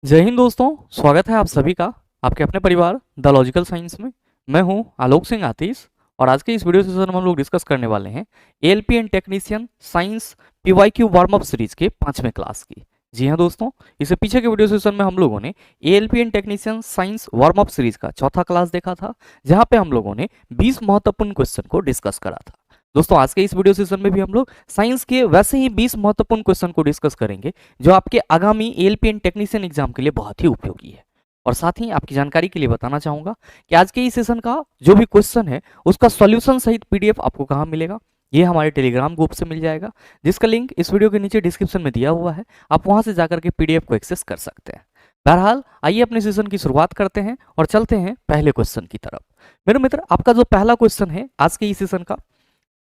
जय हिंद दोस्तों। स्वागत है आप सभी का आपके अपने परिवार द लॉजिकल साइंस में। मैं हूं आलोक सिंह आतिश और आज के इस वीडियो सेशन में हम लोग डिस्कस करने वाले हैं ALP and technician science PYQ warm up series के 5वें क्लास की। जी हां दोस्तों, इससे पीछे के वीडियो सेशन में हम लोगों ने ALP and technician science warm up series का चौथा क्लास देखा था, जहां पे हम लोगों ने 20 महत्वपूर्ण क्वेश्चन को डिस्कस करा था। दोस्तों, आज के इस वीडियो सेशन में भी हम लोग साइंस के वैसे ही 20 महत्वपूर्ण क्वेश्चन को डिस्कस करेंगे जो आपके आगामी एएलपी एंड टेक्नीशियन एग्जाम के लिए बहुत ही उपयोगी है। और साथ ही आपकी जानकारी के लिए बताना चाहूंगा कि आज के इस सेशन का जो भी क्वेश्चन है उसका सॉल्यूशन सहित पीडीएफ आपको कहाँ मिलेगा, ये हमारे टेलीग्राम ग्रुप से मिल जाएगा, जिसका लिंक इस वीडियो के नीचे डिस्क्रिप्शन में दिया हुआ है। आप वहां से जाकर के पीडीएफ को एक्सेस कर सकते हैं। बहरहाल, आइए अपने सेशन की शुरुआत करते हैं और चलते हैं पहले क्वेश्चन की तरफ। मेरे मित्र, आपका जो पहला क्वेश्चन है आज के इस सेशन का,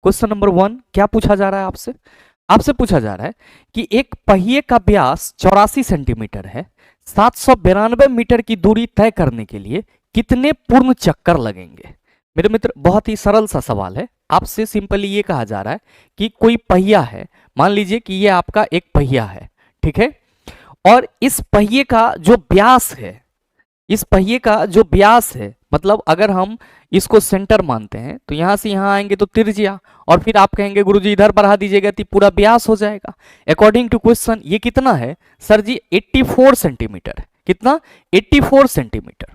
क्वेश्चन नंबर 1 क्या पूछा जा रहा है आपसे? आपसे पूछा जा रहा है कि एक पहिए का व्यास 84 सेंटीमीटर है, 792 मीटर की दूरी तय करने के लिए कितने पूर्ण चक्कर लगेंगे? मेरे मित्र, बहुत ही सरल सा सवाल है। आपसे सिंपली ये कहा जा रहा है कि कोई पहिया है, मान लीजिए कि ये आपका एक पहिया है, ठीक है, और इस पहिए का जो व्यास है, इस पहिए का जो व्यास है, मतलब अगर हम इसको सेंटर मानते हैं तो यहां से यहां आएंगे तो त्रिज्या, और फिर आप कहेंगे गुरुजी इधर बढ़ा दीजिएगा तो पूरा व्यास हो जाएगा। अकॉर्डिंग टू क्वेश्चन ये कितना है सर जी? 84 सेंटीमीटर है। कितना? 84 सेंटीमीटर।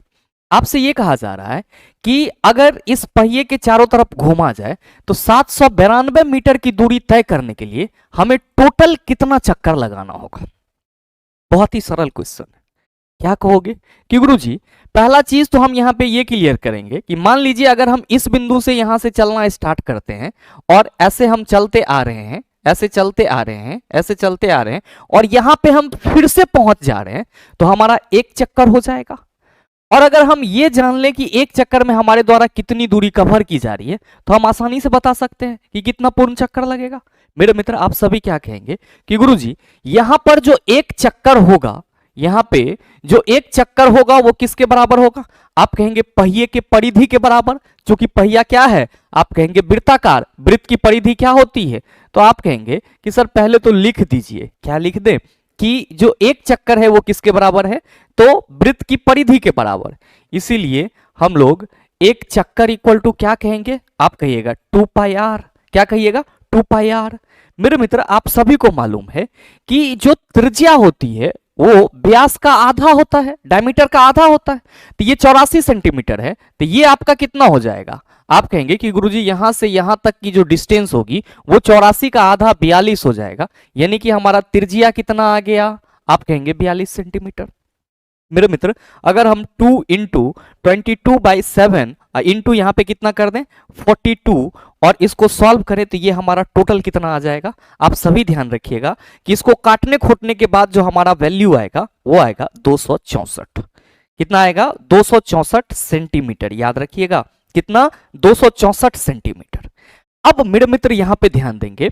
आपसे ये कहा जा रहा है कि अगर इस पहिए के चारों तरफ घुमा जाए तो 792 मीटर की दूरी तय करने के लिए हमें टोटल कितना चक्कर लगाना होगा? बहुत ही सरल क्वेश्चन है। क्या कहोगे कि गुरुजी, पहला चीज तो हम यहाँ पे ये क्लियर करेंगे कि मान लीजिए अगर हम इस बिंदु से यहां से चलना स्टार्ट करते हैं और ऐसे हम चलते आ रहे हैं, ऐसे चलते आ रहे हैं, ऐसे चलते आ रहे हैं, और यहां पे हम फिर से पहुंच जा रहे हैं, तो हमारा एक चक्कर हो जाएगा। और अगर हम ये जान लें कि एक चक्कर में हमारे द्वारा कितनी दूरी कवर की जा रही है, तो हम आसानी से बता सकते हैं कि कितना पूर्ण चक्कर लगेगा। मेरे मित्र, आप सभी क्या कहेंगे कि गुरुजी, यहां पर जो एक चक्कर होगा, यहां पे जो एक चक्कर होगा वो किसके बराबर होगा? आप कहेंगे पहिए के परिधि के बराबर, क्योंकि पहिया क्या है? आप कहेंगे वृत्ताकार, वृत्त की परिधि क्या होती है? तो आप कहेंगे कि सर पहले तो लिख दीजिए। क्या लिख दे? कि जो एक चक्कर है वो किसके बराबर है? तो वृत्त की परिधि के बराबर। इसीलिए हम लोग एक चक्कर इक्वल टू क्या कहेंगे? आप कहिएगा 2 पाई आर। क्या कहिएगा? 2 पाई आर। मेरे मित्र, आप सभी को मालूम है कि जो त्रिज्या होती है वो व्यास का आधा होता है, डायमीटर का आधा होता है। तो ये 84 सेंटीमीटर है, तो ये आपका कितना हो जाएगा? आप कहेंगे कि गुरुजी यहां से यहां तक की जो डिस्टेंस होगी वो 84 का आधा 42 हो जाएगा, यानी कि हमारा त्रिज्या कितना आ गया? आप कहेंगे 42 सेंटीमीटर। मेरे मित्र, अगर हम 2 इंटू 22/7 इंटू यहाँ पे कितना कर दें 42 और इसको सॉल्व करें तो ये हमारा टोटल कितना आ जाएगा? आप सभी ध्यान रखिएगा कि इसको काटने खोटने के बाद जो हमारा वैल्यू आएगा वो आएगा 264। कितना आएगा? 264 सेंटीमीटर। याद रखिएगा कितना? 264 सेंटीमीटर। अब मेरे मित्र यहां पे ध्यान देंगे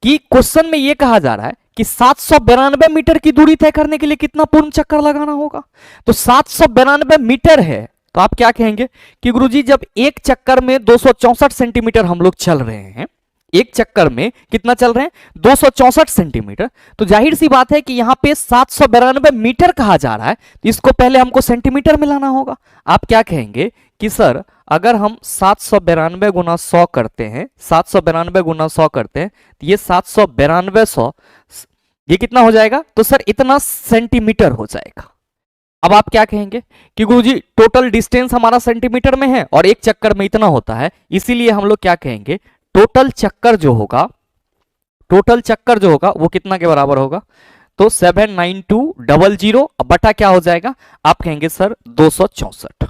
कि क्वेश्चन में यह कहा जा रहा है कि 792 मीटर की दूरी तय करने के लिए कितना पूर्ण चक्कर लगाना होगा। तो 792 मीटर है, तो आप क्या कहेंगे कि गुरुजी जब एक चक्कर में 264 सेंटीमीटर हम लोग चल रहे हैं, एक चक्कर में कितना चल रहे हैं? 264 सेंटीमीटर, तो जाहिर सी बात है कि यहां पे 792 मीटर कहा जा रहा है, तो इसको पहले हमको सेंटीमीटर में लाना होगा। आप क्या कहेंगे कि सर अगर हम 792 गुना 100 करते हैं, 792 गुना 100 करते हैं, तो ये 792 100 ये कितना हो जाएगा? तो सर इतना सेंटीमीटर हो जाएगा। अब आप क्या कहेंगे कि गुरुजी टोटल डिस्टेंस हमारा सेंटीमीटर में है और एक चक्कर में इतना होता है, इसीलिए हम लोग क्या कहेंगे, टोटल चक्कर जो होगा, टोटल चक्कर जो होगा वो कितना के बराबर होगा? तो 79200 बटा क्या हो जाएगा? आप कहेंगे सर 264।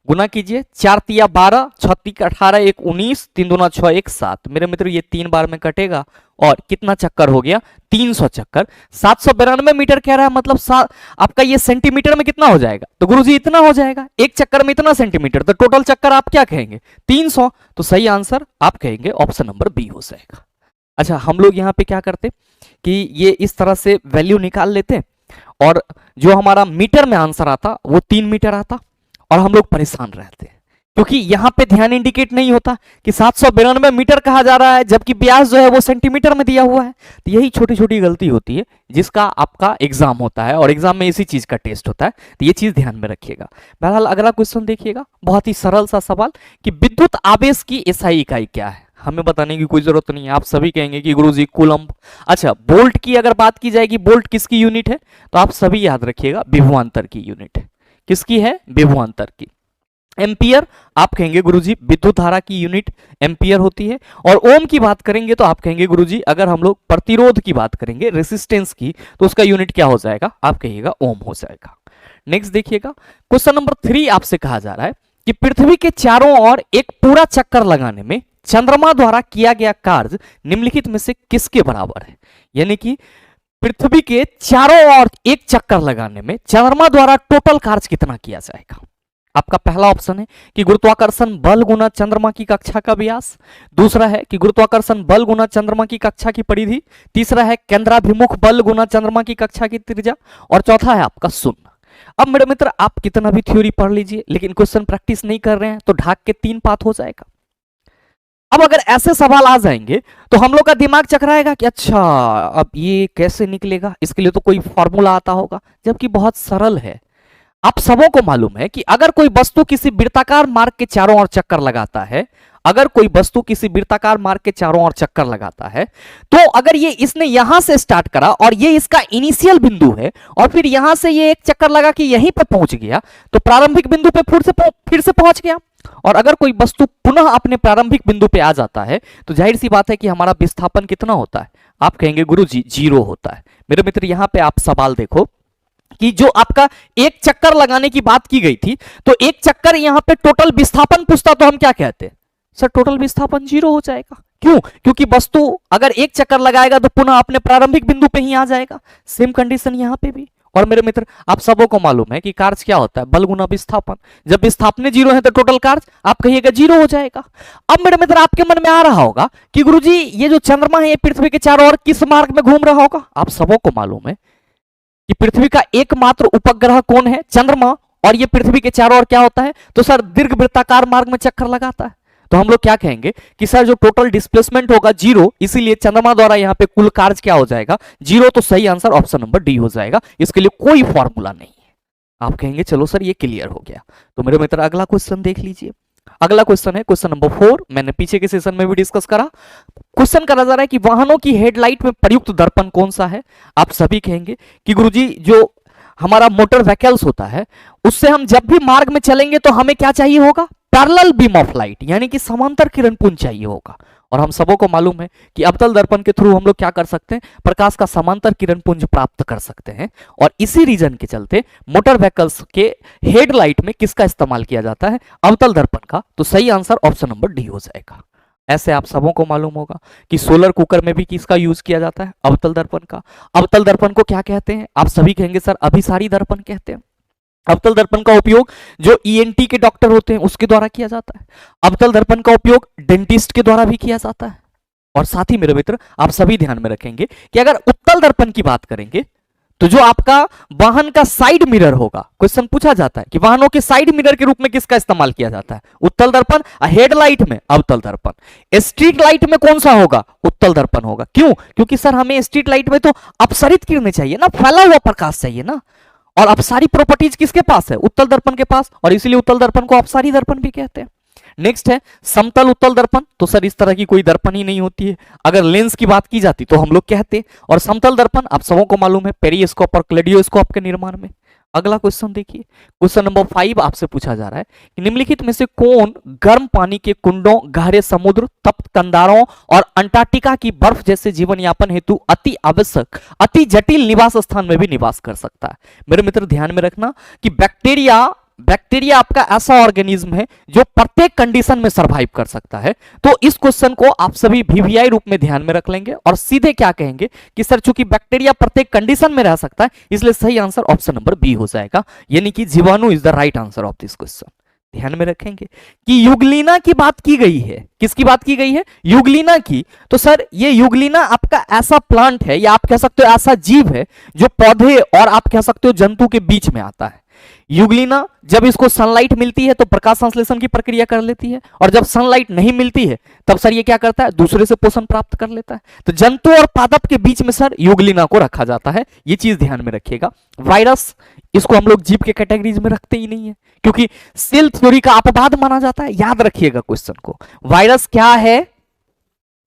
गुना कीजिए, 4 तिया 12, 6 तिया 18, 1 19, 3 दूना 6, 1 7। मेरे मित्र ये 3 बार में कटेगा और कितना चक्कर हो गया? 300 चक्कर। 792 मीटर कह रहा है, मतलब आपका ये सेंटीमीटर में कितना हो जाएगा? तो गुरुजी इतना हो जाएगा, एक चक्कर में इतना सेंटीमीटर, तो टोटल चक्कर आप क्या कहेंगे? 300। तो सही आंसर आप कहेंगे ऑप्शन नंबर बी हो जाएगा। अच्छा, हम लोग यहाँ पे क्या करते कि ये इस तरह से वैल्यू निकाल लेते और जो हमारा मीटर में आंसर आता वो 3 मीटर आता और हम लोग परेशान रहते हैं क्योंकि यहां पे ध्यान इंडिकेट नहीं होता कि 792 मीटर कहा जा रहा है जबकि व्यास जो है वो सेंटीमीटर में दिया हुआ है। तो यही छोटी छोटी गलती होती है जिसका आपका एग्जाम होता है और एग्जाम में इसी चीज का टेस्ट होता है, तो ये चीज ध्यान में रखिएगा। बहरहाल अगला क्वेश्चन देखिएगा, बहुत ही सरल सा सवाल कि विद्युत आवेश की एसआई इकाई क्या है। हमें बताने की कोई जरूरत नहीं है, आप सभी कहेंगे कि गुरुजी कूलम्ब। अच्छा, बोल्ट की अगर बात की जाएगी, बोल्ट किसकी यूनिट है, तो आप सभी याद रखिएगा विभवांतर की यूनिट है। किसकी है, विभवांतर की। एम्पियर आप कहेंगे गुरुजी विद्युत धारा की यूनिट एम्पियर होती है। और ओम की बात करेंगे तो आप कहेंगे गुरुजी अगर हम लोग प्रतिरोध की बात करेंगे, रेसिस्टेंस की, तो उसका यूनिट क्या हो जाएगा, आप कहिएगा ओम हो जाएगा। नेक्स्ट देखिएगा, क्वेश्चन नंबर 3 आपसे कहा जा रहा है कि पृथ्वी के चारों ओर एक पूरा चक्कर लगाने में चंद्रमा द्वारा किया गया कार्य निम्नलिखित में से किसके बराबर है। यानी कि पृथ्वी के चारों ओर एक चक्कर लगाने में चंद्रमा द्वारा टोटल कार्य कितना किया जाएगा। आपका पहला ऑप्शन है कि गुरुत्वाकर्षण बल गुना चंद्रमा की कक्षा का व्यास, दूसरा है कि गुरुत्वाकर्षण बल गुना चंद्रमा की कक्षा की परिधि, तीसरा है केंद्राभिमुख बल गुना चंद्रमा की कक्षा की त्रिज्या, और चौथा है आपका शून्य। अब मेरे मित्र आप कितना भी थ्योरी पढ़ लीजिए लेकिन क्वेश्चन प्रैक्टिस नहीं कर रहे हैं तो ढाक के 3 पात हो जाएगा। अब अगर ऐसे सवाल आ जाएंगे तो हम लोग का दिमाग चकराएगा कि अच्छा अब ये कैसे निकलेगा, इसके लिए तो कोई फॉर्मूला आता होगा, जबकि बहुत सरल है। आप सबों को मालूम है कि अगर कोई वस्तु किसी वृत्ताकार मार्ग के चारों ओर चक्कर लगाता है, अगर कोई वस्तु किसी वृत्ताकार मार्ग के चारों ओर चक्कर लगाता है, तो अगर ये इसने यहां से स्टार्ट करा और ये इसका इनिशियल बिंदु है और फिर यहां से ये एक चक्कर लगा कि यहीं पर पहुंच गया तो प्रारंभिक बिंदु पे फिर से पहुंच गया। और अगर कोई वस्तु पुनः अपने प्रारंभिक बिंदु पे आ जाता है तो जाहिर सी बात है कि हमारा विस्थापन कितना होता है, आप कहेंगे गुरुजी 0 होता है। मेरे मित्र यहां पे आप सवाल देखो कि जो आपका एक चक्कर लगाने की बात की गई थी, तो एक चक्कर यहां पे टोटल विस्थापन पूछता तो हम क्या कहते हैं, सर टोटल विस्थापन 0 हो जाएगा। क्यों, क्योंकि वस्तु अगर एक चक्कर लगाएगा तो पुनः अपने प्रारंभिक बिंदु पे ही आ जाएगा। सेम कंडीशन यहां पे भी। और मेरे मित्र आप सबों को मालूम है कि कार्य क्या होता है, बल गुना विस्थापन। जब विस्थापन 0 है तो टोटल कार्य आप कहिएगा 0 हो जाएगा। अब मेरे मित्र आपके मन में आ रहा होगा कि गुरुजी ये जो चंद्रमा है ये पृथ्वी के चारों ओर किस मार्ग में घूम रहा होगा। आप सबों को मालूम है कि पृथ्वी का एकमात्र उपग्रह कौन है, चंद्रमा, और ये पृथ्वी के चारों ओर क्या होता है, तो सर दीर्घवृत्ताकार मार्ग में चक्कर लगाता है। तो हम लोग क्या कहेंगे कि सर जो टोटल डिस्प्लेसमेंट होगा 0, इसीलिए चंद्रमा द्वारा यहां पे कुल कार्य क्या हो जाएगा 0। तो सही आंसर ऑप्शन नंबर डी हो जाएगा, इसके लिए कोई फॉर्मूला नहीं है। आप कहेंगे चलो सर ये क्लियर हो गया। तो मेरे मित्र अगला क्वेश्चन देख लीजिए। अगला क्वेश्चन है क्वेश्चन नंबर 4, मैंने पीछे के सेशन में भी डिस्कस करा। क्वेश्चन करा जा रहा है कि वाहनों की हेडलाइट में प्रयुक्त दर्पण कौन सा है। आप सभी कहेंगे कि गुरुजी जो हमारा मोटर व्हीकल्स होता है उससे हम जब भी मार्ग में चलेंगे तो हमें क्या चाहिए होगा, पैरेलल बीम ऑफ लाइट, यानी कि समांतर किरण पुंज चाहिए होगा। और हम सबों को मालूम है कि अवतल दर्पण के थ्रू हम लोग क्या कर सकते हैं, प्रकाश का समांतर किरण पुंज प्राप्त कर सकते हैं। और इसी रीजन के चलते मोटर व्हीकल्स के हेडलाइट में किसका इस्तेमाल किया जाता है, अवतल दर्पण का। तो सही आंसर ऑप्शन नंबर डी हो जाएगा। ऐसे आप सबों को मालूम होगा कि सोलर कुकर में भी किसका यूज किया जाता है, अवतल दर्पण का। अवतल दर्पण को क्या कहते हैं, आप सभी कहेंगे सर अभिसारी दर्पण कहते हैं। अवतल दर्पण का उपयोग जो ईएनटी के डॉक्टर होते हैं उसके द्वारा किया जाता है। अवतल दर्पण का उपयोग डेंटिस्ट के द्वारा भी किया जाता है। और साथ ही मेरे मित्र आप सभी ध्यान में रखेंगे कि अगर उत्तल दर्पण की बात करेंगे तो जो आपका वाहन का साइड मिरर होगा, क्वेश्चन पूछा जाता है कि वाहनों के साइड मिरर के रूप में किसका इस्तेमाल किया जाता है, उत्तल दर्पण। हेडलाइट में अवतल दर्पण। स्ट्रीट लाइट में कौन सा होगा, उत्तल दर्पण होगा। क्यों, क्योंकि सर हमें स्ट्रीट लाइट में तो अपसरित किरणें चाहिए ना, फैला हुआ प्रकाश चाहिए ना। और अपसारी प्रॉपर्टीज किसके पास है, उत्तल दर्पण के पास, और इसीलिए उत्तल दर्पण को अपसारी दर्पण भी कहते हैं। नेक्स्ट है समतल उत्तल दर्पण। तो सर इस तरह की कोई दर्पण ही नहीं होती है, अगर लेंस की बात की जाती तो हम लोग कहते। और समतल दर्पण आप सबों को मालूम है पेरिस्कोप और क्लेडियोस्कोप के निर्माण में। अगला क्वेश्चन देखिए, क्वेश्चन नंबर 5 आपसे पूछा जा रहा है कि निम्नलिखित में से कौन गर्म पानी के कुंडों, गहरे समुद्र, तप्त कंदारों और अंटार्कटिका की बर्फ जैसे जीवन यापन हेतु अति आवश्यक, अति जटिल निवास स्थान में भी निवास कर सकता है। मेरे मित्र ध्यान में रखना कि बैक्टीरिया आपका ऐसा ऑर्गेनिज्म है जो प्रत्येक कंडीशन में सरवाइव कर सकता है। तो इस क्वेश्चन को आप सभी वीवीआई रूप में ध्यान में रख लेंगे और सीधे क्या कहेंगे कि सर चूंकि बैक्टीरिया प्रत्येक कंडीशन में रह सकता है इसलिए सही आंसर ऑप्शन नंबर बी हो जाएगा, यानी कि जीवाणु is the right answer of this question. ध्यान में रखेंगे कि युगलीना की बात की गई है। किसकी बात की गई है? युगलीना की। तो सर ये युगलीना आपका ऐसा प्लांट है या आप कह सकते हो ऐसा जीव है जो पौधे और आप कह सकते हो जंतु के बीच में आता है। युगलीना जब इसको सनलाइट मिलती है तो प्रकाश संश्लेषण की प्रक्रिया कर लेती है, और जब सनलाइट नहीं मिलती है तब सर ये क्या करता है? दूसरे से पोषण प्राप्त कर लेता है। तो जंतु और पादप के बीच में सर युगलीना को रखा जाता है, ये चीज ध्यान में रखिएगा। वायरस, इसको हम लोग जीव के कैटेगरीज में रखते ही नहीं है क्योंकि सेल थ्योरी का अपवाद माना जाता है। याद रखिएगा क्वेश्चन को। वायरस क्या है?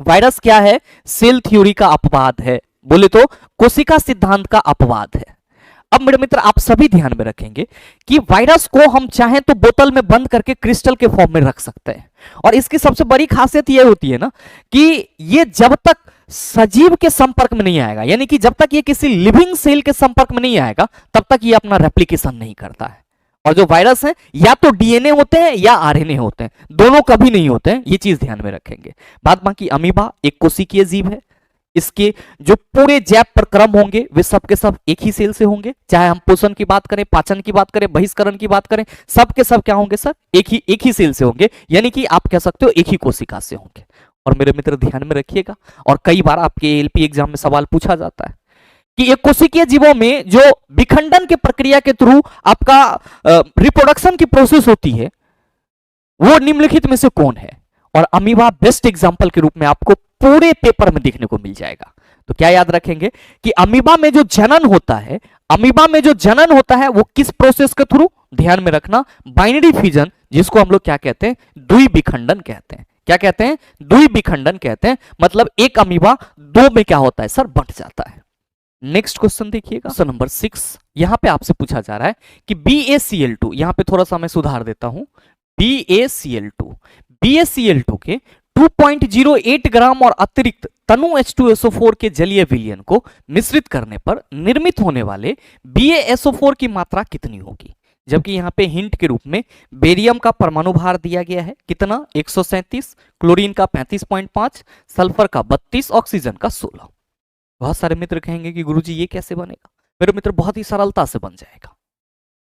वायरस क्या है? सेल थ्योरी का अपवाद है, बोले तो कोशिका सिद्धांत का अपवाद है। अब मेरे मित्र आप सभी ध्यान में रखेंगे कि वायरस को हम चाहें तो बोतल में बंद करके क्रिस्टल के फॉर्म में रख सकते हैं, और इसकी सबसे बड़ी खासियत यह होती है ना कि ये जब तक सजीव के संपर्क में नहीं आएगा, यानी कि जब तक ये किसी लिविंग सेल के संपर्क में नहीं आएगा तब तक ये अपना रेप्लिकेशन नहीं करता है। और जो वायरस है या तो डीएनए होते हैं या आरएनए होते हैं, दोनों कभी नहीं होते हैं, ये चीज ध्यान में रखेंगे। बाद बाकी अमीबा एक कोशिकीय जीव है, इसके जो पूरे जैव प्रक्रम होंगे वे सब के सब एक ही सेल से होंगे। चाहे हम पोषण की बात करें, पाचन की बात करें, बहिष्करण की बात करें, सब के सब क्या होंगे सर? एक ही सेल से होंगे, यानी कि आप कह सकते हो एक ही कोशिका से होंगे। और मेरे मित्र ध्यान में रखिएगा, और कई बार आपके एलपी एग्जाम में सवाल पूछा जाता है कि एक कोशिकीय जीवों में जो विखंडन की प्रक्रिया के थ्रू आपका रिप्रोडक्शन की प्रोसेस होती है वो निम्नलिखित में से कौन है? और अमीबा बेस्ट एग्जांपल के रूप में आपको पूरे पेपर में देखने को मिल जाएगा। तो क्या याद रखेंगे कि अमीबा में जो जनन होता है, अमीबा में जो जनन होता है वो किस प्रोसेस के थ्रू? ध्यान में रखना, बाइनरी फिजन, जिसको हम लोग क्या कहते हैं? द्विविखंडन कहते हैं। क्या कहते हैं? द्विविखंडन कहते हैं। मतलब एक अमीबा दो में क्या होता है सर? बंट जाता है। नेक्स्ट क्वेश्चन देखिएगा, क्वेश्चन नंबर 6। यहां पे आपसे पूछा जा रहा है कि BaCl2, यहां पे थोड़ा सा मैं सुधार देता हूं, BaCl2 के 2.08 ग्राम और अतिरिक्त तनु H2SO4 के जलीय विलयन को मिश्रित करने पर निर्मित होने वाले BaSO4 की मात्रा कितनी होगी? जबकि यहां पे हिंट के रूप में बेरियम का परमाणु भार दिया गया है, कितना? 137, क्लोरीन का 35.5, सल्फर का 32, ऑक्सीजन का 16। बहुत सारे मित्र कहेंगे कि गुरुजी ये कैसे बनेगा? मेरे मित्र बहुत ही सरलता से बन जाएगा।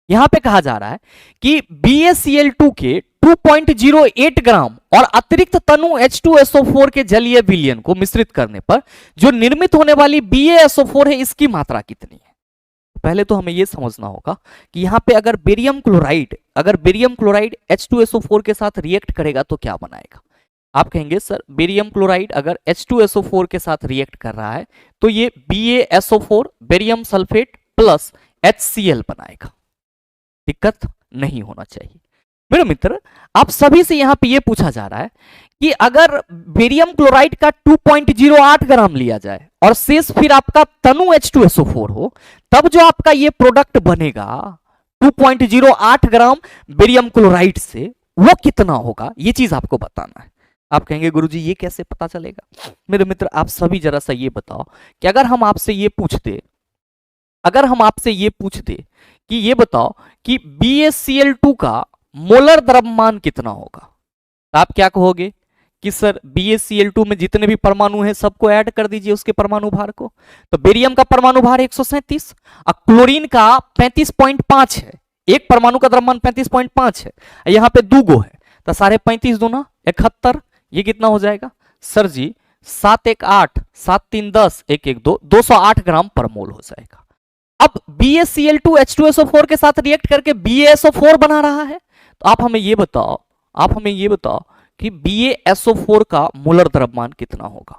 यहां पे कहा जा रहा है कि BaCl2 के 2.08 ग्राम और अतिरिक्त तनु H2SO4 के जलीय विलयन को मिश्रित करने पर जो निर्मित होने वाली BaSO4 है इसकी मात्रा कितनी है? पहले तो हमें यह समझना होगा कि यहां पे अगर बेरियम क्लोराइड H2SO4 के साथ रिएक्ट करेगा तो क्या बनाएगा? आप कहेंगे सर बेरियम क्लोराइड अगर H2SO4 के साथ रिएक्ट कर रहा है तो ये BaSO4 barium sulphate plus HCl बनाएगा। दिक्कत नहीं होना चाहिए। मेरे मित्र आप सभी से यहां पे ये पूछा जा रहा है कि अगर बेरियम क्लोराइड का 2.08 ग्राम लिया जाए और शेष फिर आपका तनु H2SO4 हो, तब जो आपका ये प्रोडक्ट बनेगा 2.08 ग्राम बेरियम क्लोराइड से, वो कितना होगा? ये चीज आपको बताना है। आप कहेंगे गुरुजी ये कैसे पता चलेगा? मेरे मित्र आप सभी जरा सा ये बताओ कि अगर हम आपसे ये पूछते कि ये बताओ कि BaCl2 का मोलर द्रव्यमान कितना होगा, तो आप क्या कहोगे कि सर BaCl2 में जितने भी परमाणु हैं सबको ऐड कर दीजिए उसके परमाणु भार को। तो बेरियम का परमाणु भार 137 और क्लोरीन का 35.5 है, एक परमाणु का द्रव्यमान 35.5 है, यहां पे दो गो है तो 35.5 दूना 71, ये कितना हो जाएगा सर जी? 7 1 8 7 3 10 1 1 2 208 ग्राम पर मोल हो जाएगा। अब BaCl2 H2SO4 के साथ रिएक्ट करके BaSO4 बना रहा है, तो आप हमें ये बताओ कि BaSO4 का मोलर द्रव्यमान कितना होगा?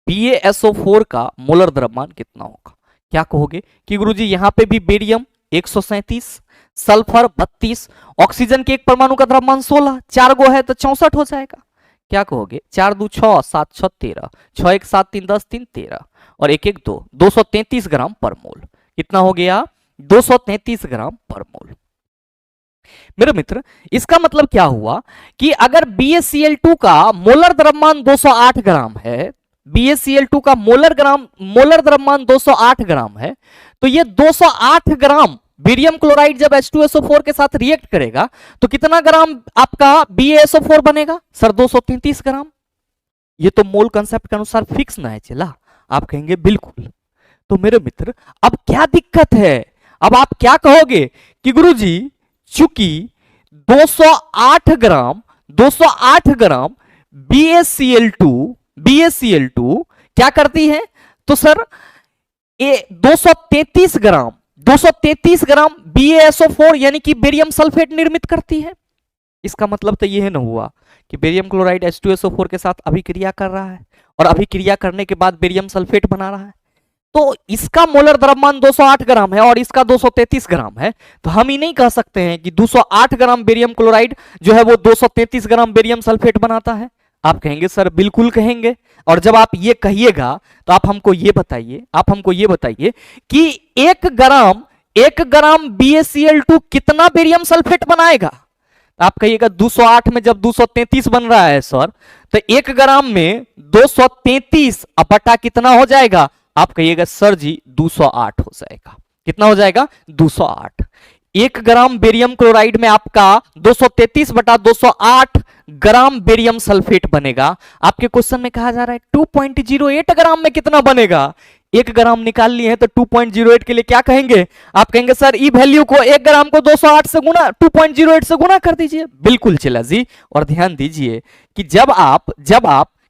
BaSO4 का मोलर द्रव्यमान कितना होगा? क्या कहोगे कि गुरुजी यहां पे भी बेरियम 137, सल्फर 32, ऑक्सीजन के एक परमाणु का द्रव्यमान 16, 4 गो है तो 64 हो जाएगा। क्या कहोगे? 4 2 6 7 6 13, 6 1 7 3 10 3 13 और 1 1 2 233 ग्राम पर मोल। कितना हो गया? 233 ग्राम पर मोल। मेरे मित्र इसका मतलब क्या हुआ कि अगर BaCl2 का मोलर द्रव्यमान 208 ग्राम है, BaCl2 का मोलर द्रव्यमान 208 ग्राम है, तो ये 208 ग्राम बेरियम क्लोराइड जब H2SO4 के साथ रिएक्ट करेगा तो कितना ग्राम आपका BaSO4 बनेगा सर? 233 ग्राम। ये तो मोल कंसेप्ट के अनुसार फिक्स ना है चला? आप कहेंगे बिल्कुल। तो मेरे मित्र अब क्या दिक्कत है? अब आप क्या कहोगे कि गुरुजी चूंकि 208 ग्राम 208 ग्राम BaCl2 BaCl2 क्या करती है? तो सर 233 ग्राम BaSO4 यानी कि बेरियम सल्फेट निर्मित करती है। इसका मतलब तो यह न हुआ कि बेरियम क्लोराइड H2SO4 के साथ अभिक्रिया कर रहा है और अभिक्रिया करने के बाद बेरियम सल्फेट बना रहा है। तो इसका मोलर द्रव्यमान 208 ग्राम है और इसका 233 ग्राम है, तो हम ही नहीं कह सकते हैं कि 208 ग्राम बेरियम क्लोराइड जो है वो 233 ग्राम बेरियम सल्फेट बनाता है। आप कहेंगे सर बिल्कुल कहेंगे। और जब आप ये कहिएगा तो आप हमको ये बताइए कि 1 ग्राम BaCl2 कितना बेरियम सल्फेट बनाएगा? आप कहिएगा 208 में जब 233 बन रहा है सर, तो 1 ग्राम में 233 अब बटा कितना हो जाएगा? आप कहिएगा सर जी 208 हो जाएगा। कितना हो जाएगा? 208। 1 ग्राम बेरियम क्लोराइड में आपका 233 बटा 208 ग्राम बेरियम सल्फेट बनेगा। आपके क्वेश्चन में कहा जा रहा है 2.08 ग्राम में कितना बनेगा? 1 ग्राम निकाल लिए हैं तो 2.08 के लिए क्या कहेंगे? आप कहेंगे सर ई वैल्यू को 1 ग्राम को 208 से गुना 2.08 से गुना कर दीजिए। बिल्कुल चला जी। और ध्यान दीजिए कि जब आप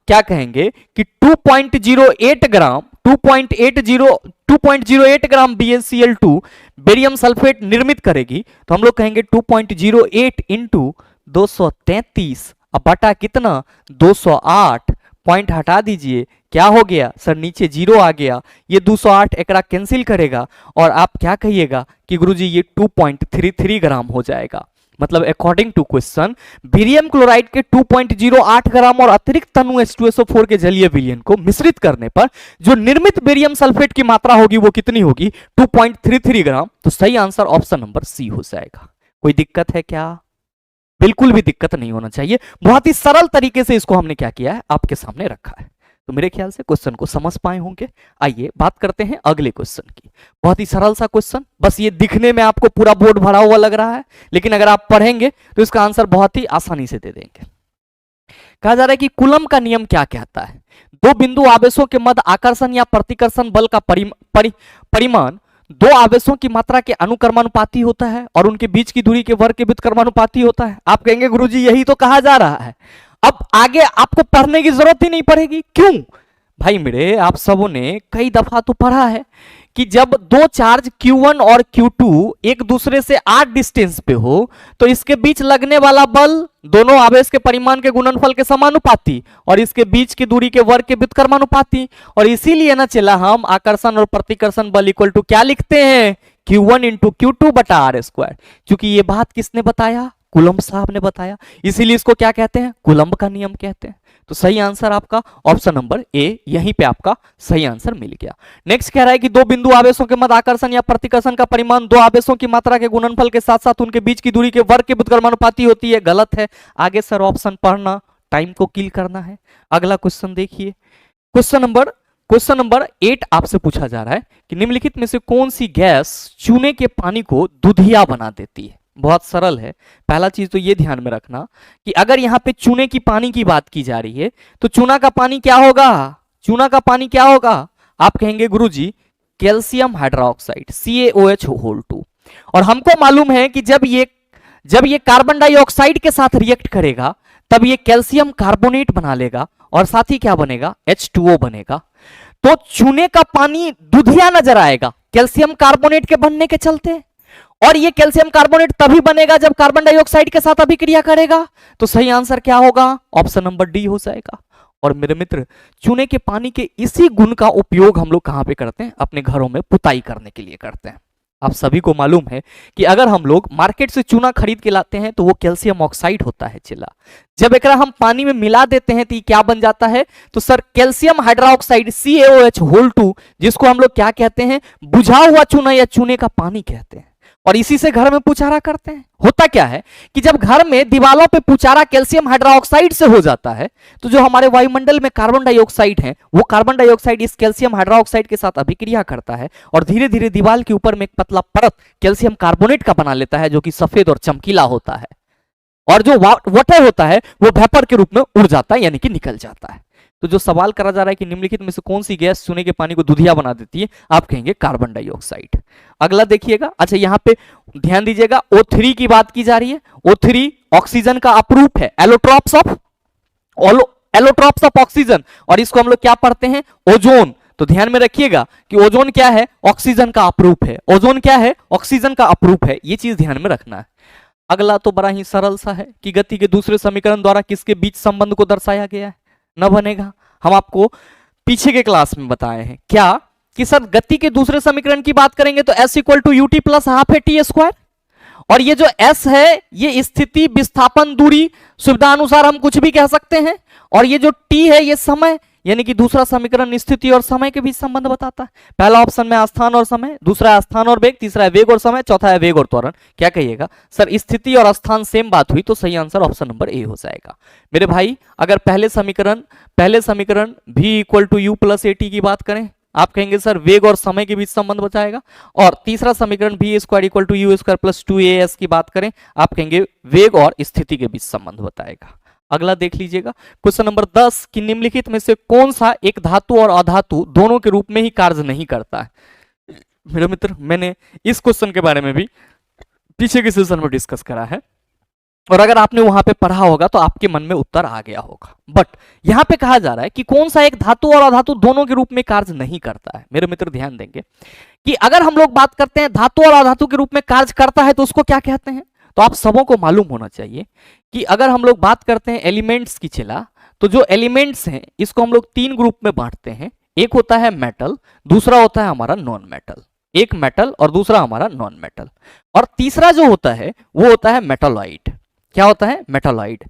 क्या कहेंगे कि 2.08 ग्राम 2.08 ग्राम BaCl2 बेरियम सल्फेट निर्मित करेगी, तो हम लोग कहेंगे 2.08 इंटू 233 अब बटा कितना? 208। पॉइंट हटा दीजिए, क्या हो गया सर? नीचे 0 आ गया। ये 208 एकड़ा कैंसिल करेगा और आप क्या कहिएगा कि गुरुजी ये 2.33 ग्राम हो जाएगा। मतलब according to question barium chloride के 2.08 ग्राम और अतिरिक्त तनु H2SO4 के जलीय विलयन को मिश्रित करने पर जो निर्मित बेरियम सल्फेट की मात्रा होगी वो कितनी होगी? 2.33 ग्राम। तो सही आंसर ऑप्शन नंबर सी हो जाएगा। कोई दिक्कत है क्या? बिल्कुल भी दिक्कत नहीं होना चाहिए। बहुत ही सरल तरीके से इसको हमने क्या किया है? आपके सामने रखा है। तो मेरे ख्याल से क्वेश्चन को समझ पाए होंगे। आइए बात करते हैं अगले क्वेश्चन की। बहुत ही सरल सा क्वेश्चन, बस ये दिखने में आपको पूरा बोर्ड भरा हुआ लग रहा है, लेकिन अगर आप पढ़ेंगे तो इसका आंसर बहुत ही आसानी से दे देंगे। कहा जा रहा है कि कूलम का नियम क्या कहता है? दो बिंदु आवेशों के मध्य आकर्षण या प्रतिकर्षण बल का परिमाण दो आवेशों की मात्रा के अनुक्रमानुपाती होता है और उनके बीच की दूरी के वर्ग के व्युत्क्रमानुपाती होता है। आप कहेंगे गुरुजी यही तो कहा जा रहा है, अब आगे आपको पढ़ने की जरूरत ही नहीं पड़ेगी। क्यों भाई मेरे? आप सबों ने कई दफा तो पढ़ा है कि जब दो चार्ज Q1 और Q2 एक दूसरे से 8 डिस्टेंस पे हो तो इसके बीच लगने वाला बल दोनों आवेश के परिमाण के गुणनफल के समानुपाती और इसके बीच की दूरी के वर्ग के व्युत्क्रमानुपाती। और इसीलिए ना चला हम आकर्षण और प्रतिकर्षण बल इक्वल टू क्या लिखते हैं? Q1 इंटू Q2 बटा आर स्क्वायर। क्योंकि ये बात किसने बताया? कूलम्ब साहब ने बताया। इसीलिए इसको क्या कहते हैं? कूलम्ब का नियम कहते हैं। तो सही आंसर आपका ऑप्शन नंबर ए, यहीं पे आपका सही आंसर मिल गया। नेक्स्ट कह रहा है कि दो बिंदु आवेशों के मध्य आकर्षण या प्रतिकर्षण का परिमाण दो आवेशों की मात्रा के गुणनफल के साथ साथ उनके बीच की दूरी के वर्ग के व्युत्क्रमानुपाती होती है। गलत है। आगे सर ऑप्शन पढ़ना, टाइम को किल करना है। अगला क्वेश्चन देखिए। क्वेश्चन नंबर 8 आपसे पूछा जा रहा है कि निम्नलिखित में से कौन सी गैस चूने के पानी को दूधिया बना देती है? बहुत सरल है। पहला चीज तो ये ध्यान में रखना कि अगर यहाँ पे चूने की पानी की बात की जा रही है तो चूना का पानी क्या होगा? चूना का पानी क्या होगा? आप कहेंगे गुरुजी कैल्शियम हाइड्रोक्साइड CaOH2। और हमको मालूम है कि जब ये कार्बन डाइऑक्साइड के साथ रिएक्ट करेगा तब ये कैल्शियम कार्बोनेट बना लेगा और साथ ही क्या बनेगा? H2O बनेगा। तो चूने का पानी दूधिया नजर आएगा कैल्शियम कार्बोनेट के बनने के चलते। और ये कैल्शियम कार्बोनेट तभी बनेगा जब कार्बन डाइऑक्साइड के साथ अभिक्रिया करेगा। तो सही आंसर क्या होगा? ऑप्शन नंबर डी हो जाएगा। और मेरे मित्र, चूने के पानी के इसी गुण का उपयोग हम लोग कहां पे करते हैं? अपने घरों में पुताई करने के लिए करते हैं। आप सभी को मालूम है कि अगर हम लोग मार्केट से चूना खरीद के लाते हैं तो वो कैल्शियम ऑक्साइड होता है चिल्ला। जब एकरा हम पानी में मिला देते हैं तो ये क्या बन जाता है? तो सर कैल्शियम हाइड्रोक्साइड CaOH2, जिसको हम लोग क्या कहते हैं? बुझा हुआ चूना या चूने का पानी कहते हैं। और इसी से घर में पुचारा करते हैं। होता क्या है कि जब घर में दीवारों पे पुचारा कैल्शियम हाइड्रोक्साइड से हो जाता है तो जो हमारे वायुमंडल में कार्बन डाइऑक्साइड है वो कार्बन डाइऑक्साइड इस कैल्शियम हाइड्रोक्साइड के साथ अभिक्रिया करता है और धीरे धीरे दीवार के ऊपर में एक पतला परत कैल्शियम कार्बोनेट का बना लेता है जो कि सफेद और चमकीला होता है। और जो वाटर होता है वो वेपर के रूप में उड़ जाता है यानी कि निकल जाता है। तो जो सवाल करा जा रहा है कि निम्नलिखित में से कौन सी गैस चूने के पानी को दूधिया बना देती है, आप कहेंगे कार्बन डाइऑक्साइड। अगला देखिएगा, अच्छा यहाँ पे ध्यान दीजिएगा, O3 की बात की जा रही है। O3 ऑक्सीजन का अपरूप है, एलोट्रॉप्स ऑफ ऑक्सीजन, और इसको हम लोग क्या पढ़ते हैं, ओजोन। तो ध्यान में रखिएगा कि ओजोन क्या है, ऑक्सीजन का अपरूप है। ओजोन क्या है, ऑक्सीजन का अपरूप है, ये चीज ध्यान में रखना है। अगला तो बड़ा ही सरल सा है कि गति के दूसरे समीकरण द्वारा किसके बीच संबंध को दर्शाया गया है, न बनेगा। हम आपको पीछे के क्लास में बताए हैं क्या कि सर गति के दूसरे समीकरण की बात करेंगे तो S equal to u t plus half है टी स्क्वायर, और ये जो S है ये स्थिति, विस्थापन, दूरी, सुविधा अनुसार हम कुछ भी कह सकते हैं, और ये जो T है ये समय, यानी कि दूसरा समीकरण स्थिति और समय के बीच संबंध बताता है। पहला ऑप्शन में स्थान और समय, दूसरा है स्थान और वेग, तीसरा है वेग और समय, चौथा है वेग और त्वरण। क्या कहिएगा सर, स्थिति और स्थान सेम बात हुई तो सही आंसर ऑप्शन नंबर ए हो जाएगा। मेरे भाई अगर पहले समीकरण v equal to u plus a t की बात करें, आप कहेंगे सर वेग और समय के बीच संबंध बताएगा, और तीसरा समीकरण v square equal to u square plus 2as की बात करें, आप कहेंगे वेग और स्थिति के बीच संबंध बताएगा। अगला देख लीजिएगा क्वेश्चन नंबर 10 कि निम्नलिखित में से कौन सा एक धातु और अधातु दोनों के रूप में ही कार्य नहीं करता है। मेरे मित्र मैंने इस क्वेश्चन के बारे में भी पीछे के सेशन में डिस्कस करा है, और अगर आपने वहां पे पढ़ा होगा तो आपके मन में उत्तर आ गया होगा। बट यहां पे कहा जा रहा है कि कौन सा एक धातु और अधातु दोनों के रूप में कार्य नहीं करता है। मेरे मित्र ध्यान देंगे कि अगर हम लोग बात करते हैं धातु और अधातु के रूप में कार्य करता है तो उसको क्या कहते हैं, तो आप सबों को मालूम होना चाहिए कि अगर हम लोग बात करते हैं एलिमेंट्स की चला, तो जो एलिमेंट्स हैं इसको हम लोग 3 ग्रुप में बांटते हैं। एक होता है मेटल, दूसरा होता है हमारा नॉन मेटल, एक मेटल और दूसरा हमारा नॉन मेटल, और तीसरा जो होता है वो होता है मेटालॉइड। क्या होता है, मेटालॉइड,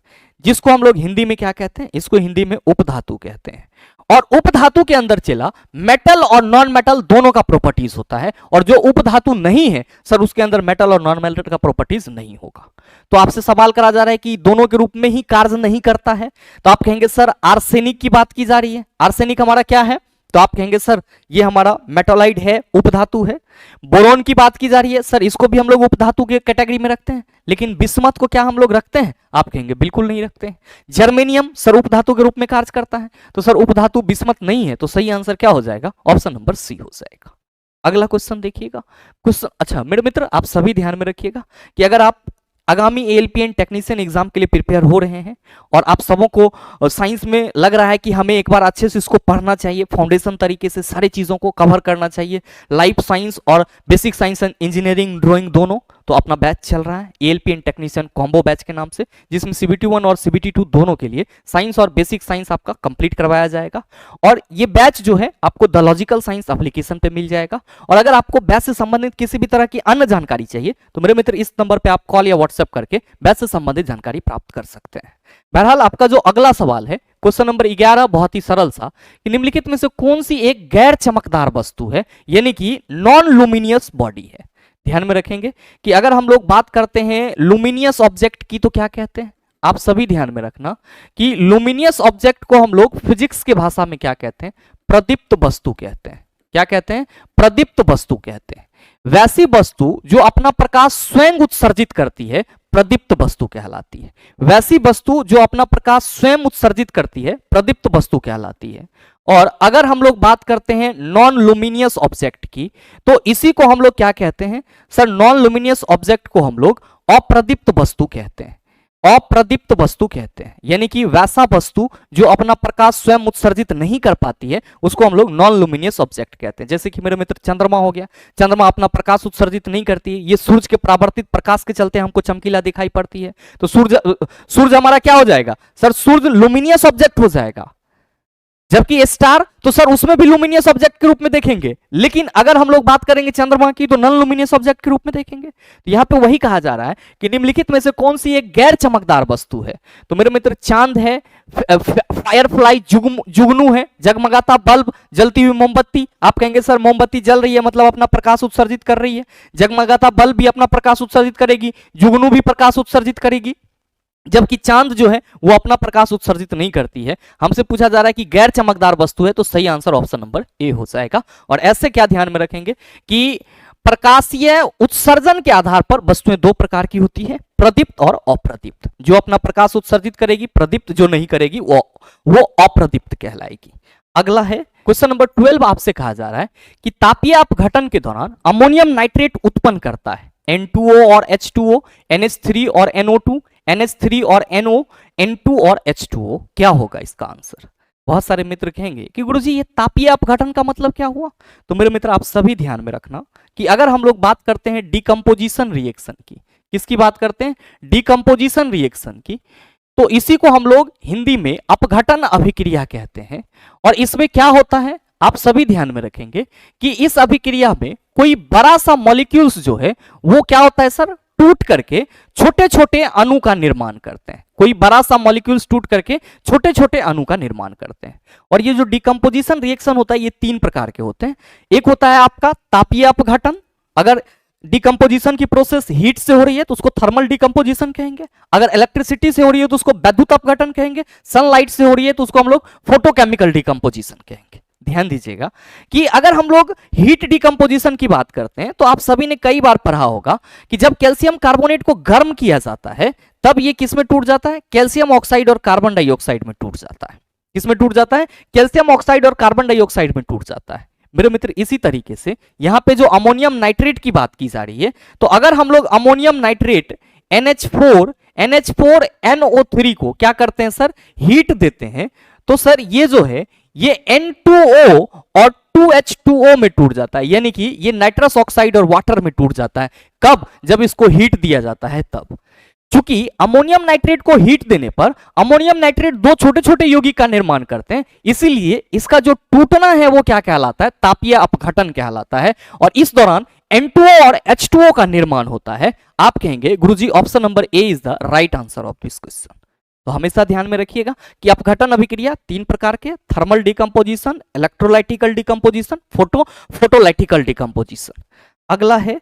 जिसको हम लोग हिंदी में क्या कहते हैं, इसको हिंदी में उपधातु कहते हैं। और उपधातु के अंदर चला मेटल और नॉन मेटल दोनों का प्रॉपर्टीज होता है, और जो उपधातु नहीं है सर उसके अंदर मेटल और नॉन मेटल का प्रॉपर्टीज नहीं होगा। तो आपसे सवाल करा जा रहा है कि दोनों के रूप में ही कार्य नहीं करता है, तो आप कहेंगे सर आर्सेनिक की बात की जा रही है। आर्सेनिक हमारा क्या है, तो आप कहेंगे सर ये हमारा मेटालॉइड है, उपधातु है। बोरोन की बात की जा रही है, सर इसको भी हम लोग उपधातु के कैटेगरी में रखते हैं, लेकिन बिस्मथ को क्या हम लोग रखते हैं, आप कहेंगे बिल्कुल नहीं रखते हैं। जर्मेनियम सर उपधातु के रूप में कार्य करता है, तो सर उपधातु बिस्मथ नहीं है, तो सही आंसर क्या हो जाएगा, ऑप्शन नंबर सी हो जाएगा। अगला क्वेश्चन देखिएगा, क्वेश्चन अच्छा मेरे मित्र आप सभी ध्यान में रखिएगा कि अगर आप आगामी एएलपीएन टेक्नीशियन एग्जाम के लिए प्रिपेयर हो रहे हैं और आप सबों को साइंस में लग रहा है कि हमें एक बार अच्छे से इसको पढ़ना चाहिए, फाउंडेशन तरीके से सारी चीज़ों को कवर करना चाहिए, लाइफ साइंस और basic science and engineering drawing दोनों, तो अपना बैच चल रहा है एएलपीएन टेक्नीशियन कॉम्बो बैच के नाम से, जिसमें CBT 1 और CBT 2 दोनों के लिए साइंस और बेसिक साइंस आपका कंप्लीट करवाया जाएगा। और ये बैच जो है आपको द लॉजिकल साइंस एप्लीकेशन पे मिल जाएगा। और अगर आपको बैच से संबंधित किसी भी तरह की अन्य जानकारी चाहिए तो मेरे मित्र इस नंबर पे आप कॉल या व्हाट्सएप करके बैच से संबंधित जानकारी प्राप्त कर सकते हैं। बहरहाल आपका जो अगला सवाल है क्वेश्चन नंबर 11 बहुत ही सरल सा, कि निम्नलिखित में से कौन सी एक गैर चमकदार वस्तु है, यानी कि नॉन लुमिनियस बॉडी है। ध्यान में रखेंगे कि अगर हम लोग बात करते हैं लुमिनियस ऑब्जेक्ट की तो क्या कहते हैं, आप सभी ध्यान में रखना कि लुमिनियस ऑब्जेक्ट को हम लोग फिजिक्स के भाषा में क्या कहते हैं, प्रदीप्त वस्तु कहते हैं। क्या कहते हैं, प्रदीप्त वस्तु कहते हैं। वैसी वस्तु जो अपना प्रकाश स्वयं उत्सर्जित करती है प्रदीप्त वस्तु कहलाती है। वैसी वस्तु जो अपना प्रकाश स्वयं उत्सर्जित करती है प्रदीप्त वस्तु कहलाती है। और अगर हम लोग बात करते हैं नॉन लुमिनियस ऑब्जेक्ट की तो इसी को हम लोग क्या कहते हैं सर, नॉन लुमिनियस ऑब्जेक्ट को हम लोग अप्रदीप्त वस्तु कहते हैं। अप्रदीप्त वस्तु कहते हैं, यानी कि वैसा वस्तु जो अपना प्रकाश स्वयं उत्सर्जित नहीं कर पाती है उसको हम लोग नॉन लुमिनियस ऑब्जेक्ट कहते हैं। जैसे कि मेरे मित्र चंद्रमा हो गया, चंद्रमा अपना प्रकाश उत्सर्जित नहीं करती है, ये सूर्य के परावर्तित प्रकाश के चलते हमको चमकीला दिखाई पड़ती है, तो सूर्य हमारा क्या हो जाएगा सर, सूर्य लुमिनियस ऑब्जेक्ट हो जाएगा। जबकि स्टार तो सर उसमें भी लुमिनियस ऑब्जेक्ट के रूप में देखेंगे, लेकिन अगर हम लोग बात करेंगे चंद्रमा की तो नॉन लुमिनियस ऑब्जेक्ट के रूप में देखेंगे। तो यहां पे वही कहा जा रहा है कि निम्नलिखित में से कौन सी एक गैर चमकदार वस्तु है, तो मेरे मित्र चांद है, फायरफ्लाई जुगनू है, जगमगाता बल्ब, जलती हुई मोमबत्ती। आप कहेंगे सर मोमबत्ती जल रही है मतलब अपना प्रकाश उत्सर्जित कर रही है, जगमगाता बल्ब भी अपना प्रकाश उत्सर्जित करेगी, जुगनू भी प्रकाश उत्सर्जित करेगी, जबकि चांद जो है वो अपना प्रकाश उत्सर्जित नहीं करती है। हमसे पूछा जा रहा है कि गैर चमकदार वस्तु है, तो सही आंसर ऑप्शन नंबर ए हो जाएगा। और ऐसे क्या ध्यान में रखेंगे कि प्रकाशीय उत्सर्जन के आधार पर वस्तुएं दो प्रकार की होती है, प्रदीप्त और अप्रदीप्त। जो अपना प्रकाश उत्सर्जित करेगी प्रदीप्त, जो नहीं करेगी वो अप्रदीप्त कहलाएगी। अगला है क्वेश्चन नंबर 12, आपसे कहा जा रहा है कि तापीय अपघटन के दौरान अमोनियम नाइट्रेट उत्पन्न करता है N2O और H2O, NH3 और NO2, NH3 और NO, N2 और H2O। क्या होगा इसका आंसर? बहुत सारे मित्र कहेंगे कि गुरुजी ये तापीय अपघटन का मतलब क्या हुआ? तो मेरे मित्र आप सभी ध्यान में रखना कि अगर हम लोग बात करते हैं डिकम्पोजिशन रिएक्शन की, किसकी बात करते हैं? डिकम्पोजिशन रिएक्शन की, तो इसी को हम लोग हिंदी में अपघटन अभिक्रिया कहते हैं। और इसमें क्या होता है आप सभी ध्यान में रखेंगे कि इस अभिक्रिया में कोई बड़ा सा मॉलिक्यूल्स जो है वो क्या होता है सर, टूट करके छोटे छोटे अणु का निर्माण करते हैं। कोई बड़ा सा मॉलिक्यूल्स टूट करके छोटे छोटे अणु का निर्माण करते हैं। और ये जो डिकम्पोजिशन रिएक्शन होता है ये तीन प्रकार के होते हैं। एक होता है आपका तापीय अपघटन, अगर डिकम्पोजिशन की प्रोसेस हीट से हो रही है तो उसको थर्मल डिकम्पोजिशन कहेंगे। अगर इलेक्ट्रिसिटी से हो रही है तो उसको वैद्युत अपघटन कहेंगे। सनलाइट से हो रही है तो उसको हम लोग फोटोकेमिकल डिकम्पोजिशन कहेंगे। ध्यान दीजिएगा कि अगर हम लोग हीट डिकम्पोजिशन की बात करते हैं तो आप सभी ने कई बार पढ़ा होगा कि जब कैल्शियम कार्बोनेट को गर्म किया जाता है तब ये किस में टूट जाता है? कैल्शियम ऑक्साइड और कार्बन डाइऑक्साइड में टूट जाता है। किस में टूट जाता है? कैल्शियम ऑक्साइड और कार्बन डाइऑक्साइड में टूट जाता है। मेरे मित्र इसी तरीके से यहां पे जो अमोनियम नाइट्रेट की बात की जा रही है, तो अगर हम लोग अमोनियम नाइट्रेट NH4NO3 को क्या करते हैं सर, हीट देते हैं, तो सर ये जो है ये N2O और 2H2O में टूट जाता है, यानी कि ये नाइट्रस ऑक्साइड और वाटर में टूट जाता है। कब? जब इसको हीट दिया जाता है तब। चूंकि अमोनियम नाइट्रेट को हीट देने पर अमोनियम नाइट्रेट दो छोटे छोटे यौगिक का निर्माण करते हैं, इसीलिए इसका जो टूटना है वो क्या कहलाता है? तापीय अपघटन कहलाता है। और इस दौरान N2O और H2O का निर्माण होता है। आप कहेंगे guruji option number A is the right answer of this question. तो हमेशा ध्यान में रखिएगा कि अपघटन अभिक्रिया तीन प्रकार के, थर्मल डिकम्पोजिशन, इलेक्ट्रोलाइटिकल डिकम्पोजिशन, फोटोलाइटिकल डिकम्पोजिशन। अगला है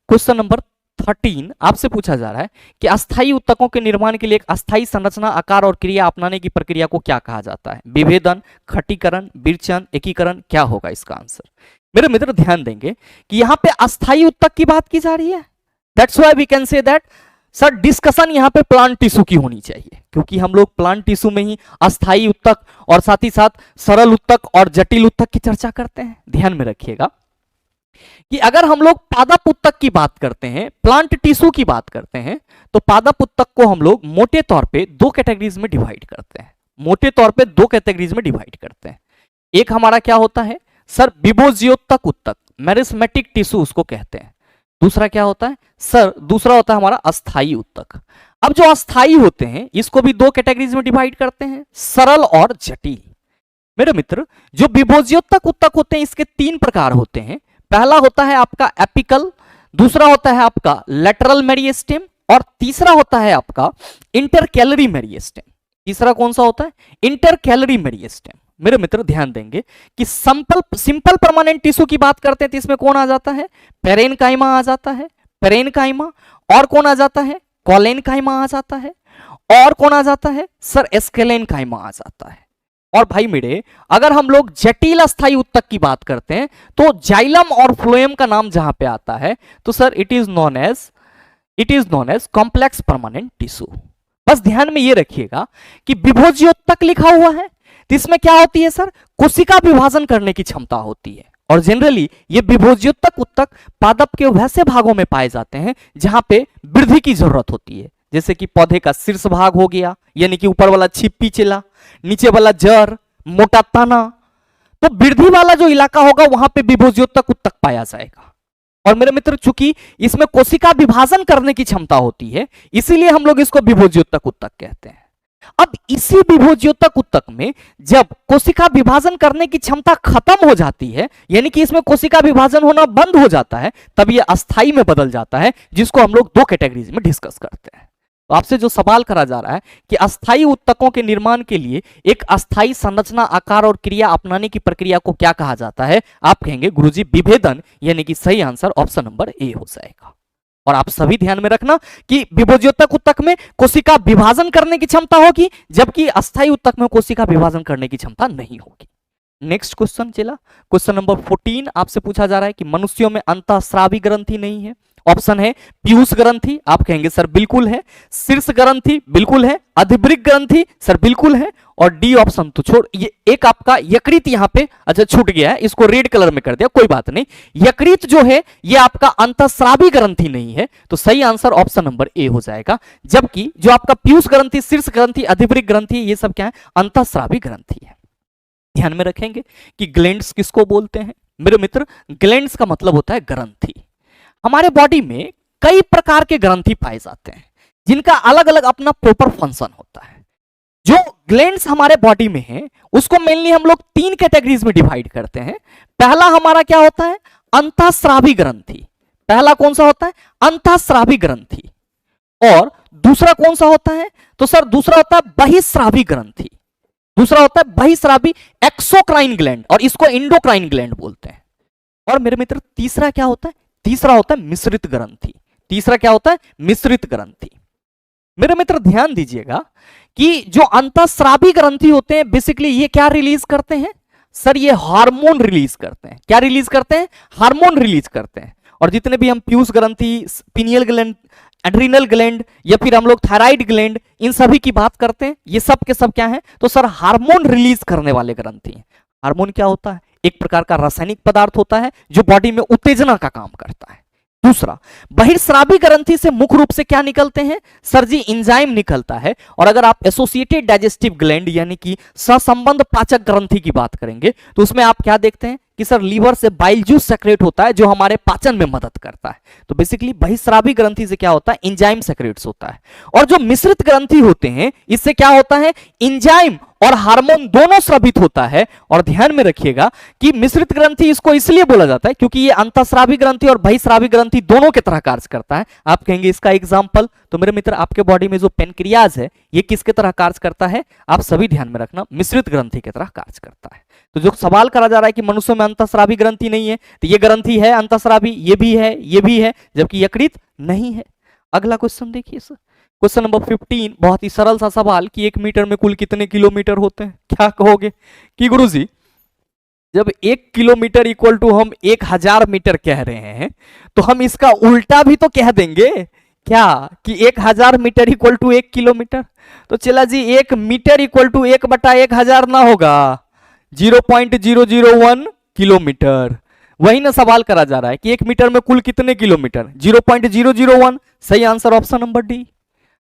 क्वेश्चन नंबर 13, आपसे पूछा जा रहा है कि अस्थायी उत्तकों के निर्माण के लिए एक अस्थायी संरचना, आकार और क्रिया अपनाने की प्रक्रिया को क्या कहा जाता है? विभेदन, खटीकरण, विरचन, एकीकरण। क्या होगा इसका आंसर? मेरे मित्र ध्यान देंगे कि यहां पे अस्थायी उत्तक की बात की जा रही है। That's why we can say that sir discussion यहां पे प्लांट टिश्यू की होनी चाहिए, क्योंकि हम लोग प्लांट टिश्यू में ही अस्थायी उत्तक और साथ ही साथ सरल उत्तक और जटिल उत्तक की चर्चा करते हैं। ध्यान में रखिएगा कि अगर हम लोग पादप उत्तक की बात करते हैं, प्लांट टिश्यू की बात करते हैं, तो पादप उत्तक को हम लोग मोटे तौर पे दो कैटेगरीज में डिवाइड करते हैं। मोटे तौर पे दो कैटेगरीज में डिवाइड करते हैं। एक हमारा क्या होता है सर, विभोज्योतक उत्तक, मेरिस्मेटिक टिश्यू उसको कहते हैं। दूसरा क्या होता है सर? दूसरा होता है हमारा अस्थायी उत्तक। अब जो अस्थायी होते हैं इसको भी दो कैटेगरीज में डिवाइड करते हैं, सरल और जटिल। मेरे मित्र जो विभोज्योतक उत्तक होते हैं इसके तीन प्रकार होते हैं। पहला होता है आपका एपिकल, दूसरा होता है आपका लेटरल मेरिस्टेम और तीसरा होता है आपका इंटरकैलरी मेरिस्टेम। तीसरा कौन सा होता है? Intercalary meristem. मेरे मित्र ध्यान देंगे कि सिंपल परमानेंट टिश्यू की बात करते हैं तो इसमें कौन आ जाता है? पेरेनकाइमा आ जाता है, पेरेनकाइमा। और कौन आ जाता है? कॉलेनकाइमा आ जाता है। और कौन आ जाता है सर? एस्केलेनकाइमा आ जाता है। और भाई मेरे अगर हम लोग जटिल अस्थायी उत्तक की बात करते हैं तो जाइलम और फ्लोएम का नाम जहां पे आता है तो sir it is known as complex permanent tissue. बस ध्यान में ये रखिएगा कि विभोज्योतक लिखा हुआ है तो इसमें क्या होती है सर? कोशिका विभाजन करने की क्षमता होती है। और जनरली ये विभोज्योतक उत्तक पादप के वैसे भागों में पाए जाते हैं जहां पे वृद्धि की जरूरत होती है, जैसे कि पौधे का शीर्ष भाग हो गया, यानी कि ऊपर वाला छिप्पी चिला, नीचे वाला जड़, मोटा तना। तो वृद्धि वाला जो इलाका होगा वहां पे विभोज्योतक उत्तक पाया जाएगा। और मेरे मित्र चूंकि इसमें कोशिका विभाजन करने की क्षमता होती है इसीलिए हम लोग इसको विभोज्योतक उत्तक कहते हैं। अब इसी विभोज्योतक उत्तक में जब कोशिका विभाजन करने की क्षमता खत्म हो जाती है, यानी कि इसमें कोशिका विभाजन होना बंद हो जाता है, तब यह अस्थायी में बदल जाता है, जिसको हम लोग दो कैटेगरीज में डिस्कस करते हैं। तो आपसे जो सवाल करा जा रहा है कि अस्थायी उत्तकों के निर्माण के लिए एक अस्थायी संरचना, आकार और क्रिया अपनाने की प्रक्रिया को क्या कहा जाता है? आप कहेंगे गुरुजी विभेदन, यानी कि सही आंसर ऑप्शन नंबर ए हो जाएगा। और आप सभी ध्यान में रखना कि विभोज्योतक उत्तक में कोशिका विभाजन करने की क्षमता होगी, जबकि अस्थायी उत्तक में कोशिका विभाजन करने की क्षमता नहीं होगी। नेक्स्ट क्वेश्चन चला, क्वेश्चन नंबर 14 आपसे पूछा जा रहा है कि मनुष्यों में अंतःस्रावी ग्रंथि नहीं है। ऑप्शन है पीयूष ग्रंथि, आप कहेंगे सर बिल्कुल है, शीर्ष ग्रंथि बिल्कुल है, अधिवृक्क ग्रंथि सर बिल्कुल है, और डी ऑप्शन तो छोड़, ये एक आपका यकृत यहाँ पे अच्छा छूट गया है, इसको रेड कलर में कर दिया, कोई बात नहीं। यकृत जो है ये आपका अंतःस्रावी ग्रंथि नहीं है, तो सही आंसर ऑप्शन नंबर ए हो जाएगा। जबकि जो आपका पीयूष ग्रंथि, शीर्ष ग्रंथि, अधिवृक्क ग्रंथि, ये सब क्या है, अंतःस्रावी ग्रंथि है। ध्यान में रखेंगे कि ग्लैंड्स किसको बोलते हैं मेरे मित्र, ग्लैंड्स का मतलब होता है ग्रंथि। हमारे बॉडी में कई प्रकार के ग्रंथि पाए जाते हैं जिनका अलग अलग अपना प्रॉपर फंक्शन होता है। जो ग्लैंड्स हमारे बॉडी में है उसको मेनली हम लोग 3 कैटेगरीज में डिवाइड करते हैं। पहला हमारा क्या होता है, अंतःस्रावी ग्रंथि। पहला कौन सा होता है, अंतःस्रावी ग्रंथि। और दूसरा कौन सा होता है, तो सर दूसरा होता है बहिस्रावी ग्रंथि। दूसरा होता है बहिस्रावी एक्सोक्राइन ग्लैंड, और इसको इंडोक्राइन ग्लैंड बोलते हैं। और मेरे मित्र तीसरा क्या होता है, तीसरा होता है मिश्रित ग्रंथि। तीसरा क्या होता है, मिश्रित ग्रंथि। मेरे मित्र ध्यान दीजिएगा कि जो अंतःस्रावी ग्रंथि होते हैं बेसिकली ये क्या रिलीज करते हैं, सर ये हार्मोन रिलीज करते हैं। क्या रिलीज करते हैं, हार्मोन रिलीज करते हैं। और जितने भी हम पीयूष ग्रंथि, पिनियल ग्लैंड, एड्रिनल ग्लैंड या फिर हम लोग थायराइड ग्लैंड, इन सभी की बात करते हैं, ये सब के सब क्या है, तो सर हार्मोन रिलीज करने वाले ग्रंथि हैं। हार्मोन क्या होता है, एक प्रकार का रासायनिक पदार्थ होता है जो बॉडी में उत्तेजना का काम करता है। दूसरा, बहिर्स्रावी ग्रंथि से मुख्य रूप से क्या निकलते हैं, सर जी एंजाइम निकलता है। और अगर आप एसोसिएटेड डाइजेस्टिव ग्लैंड यानी कि सहसंबंध पाचक ग्रंथि की बात करेंगे तो उसमें आप क्या देखते हैं कि सर लीवर से बाइल जूस सेक्रेट होता है जो हमारे पाचन में मदद करता है। तो बेसिकली बहिस्रावी ग्रंथि से क्या होता है, एंजाइम सेक्रेट्स होता है। और जो मिश्रित ग्रंथि होते हैं इससे क्या होता है, एंजाइम और हार्मोन दोनों स्रावित होता है। और ध्यान में रखिएगा कि मिश्रित ग्रंथि इसको इसलिए बोला जाता है क्योंकि ये अंतःस्रावी ग्रंथि और बहिस्रावी ग्रंथि दोनों के तरह कार्य करता है। आप कहेंगे इसका एग्जांपल, तो मेरे मित्र आपके बॉडी में जो पेनक्रियाज है ये किसके तरह कार्य करता है, आप सभी ध्यान में रखना, मिश्रित ग्रंथि की तरह कार्य करता है। तो जो सवाल करा जा रहा है कि मनुष्यों में अंतःस्रावी ग्रंथि नहीं है, तो ये ग्रंथि है अंतःस्रावी, ये भी है, ये भी है, जबकि यकृत नहीं है। अगला क्वेश्चन देखिए सर, क्वेश्चन नंबर 15, बहुत ही सरल सा सवाल कि 1 मीटर में कुल कितने किलोमीटर होते हैं। क्या कहोगे कि गुरुजी जब 1 किलोमीटर इक्वल टू हम 1000 मीटर कह रहे हैं तो हम इसका उल्टा भी तो कह देंगे क्या कि 1000 मीटर इक्वल टू 1 किलोमीटर। तो चला जी 1 मीटर इक्वल टू 1/1000 ना होगा, 0.001 किलोमीटर। वही ना सवाल करा जा रहा है कि 1 मीटर में कुल कितने किलोमीटर, 0.001। सही आंसर ऑप्शन नंबर डी।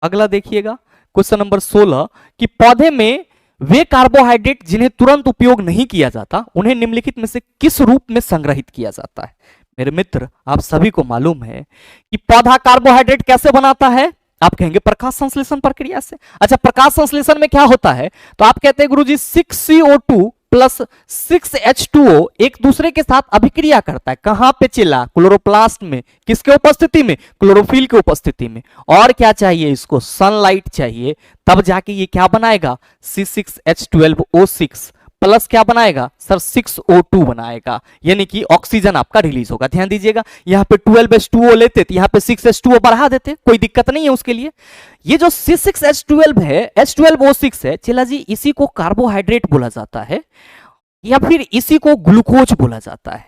अगला देखिएगा क्वेश्चन नंबर 16 कि पौधे में वे कार्बोहाइड्रेट जिन्हें तुरंत उपयोग नहीं किया जाता उन्हें निम्नलिखित में से किस रूप में संग्रहित किया जाता है। मेरे मित्र आप सभी को मालूम है कि पौधा कार्बोहाइड्रेट कैसे बनाता है, आप कहेंगे प्रकाश संश्लेषण प्रक्रिया से। अच्छा प्रकाश संश्लेषण में क्या होता है, तो आप कहते हैं गुरुजी 6CO2 प्लस 6H2O एक दूसरे के साथ अभिक्रिया करता है। कहां पे चिल्ला, क्लोरोप्लास्ट में, किसके उपस्थिति में, क्लोरोफिल की उपस्थिति में। और क्या चाहिए इसको, सनलाइट चाहिए, तब जाके ये क्या बनाएगा, C6H12O6 प्लस क्या बनाएगा सर 6O2 बनाएगा, यानी कि ऑक्सीजन आपका रिलीज होगा। ध्यान दीजिएगा यहां पे 12H2O लेते तो यहां पे 6H2O बढ़ा देते, कोई दिक्कत नहीं है उसके लिए। ये जो C6H12 है, H12O6 है, चला जी इसी को कार्बोहाइड्रेट बोला जाता है या फिर इसी को ग्लूकोज बोला जाता है,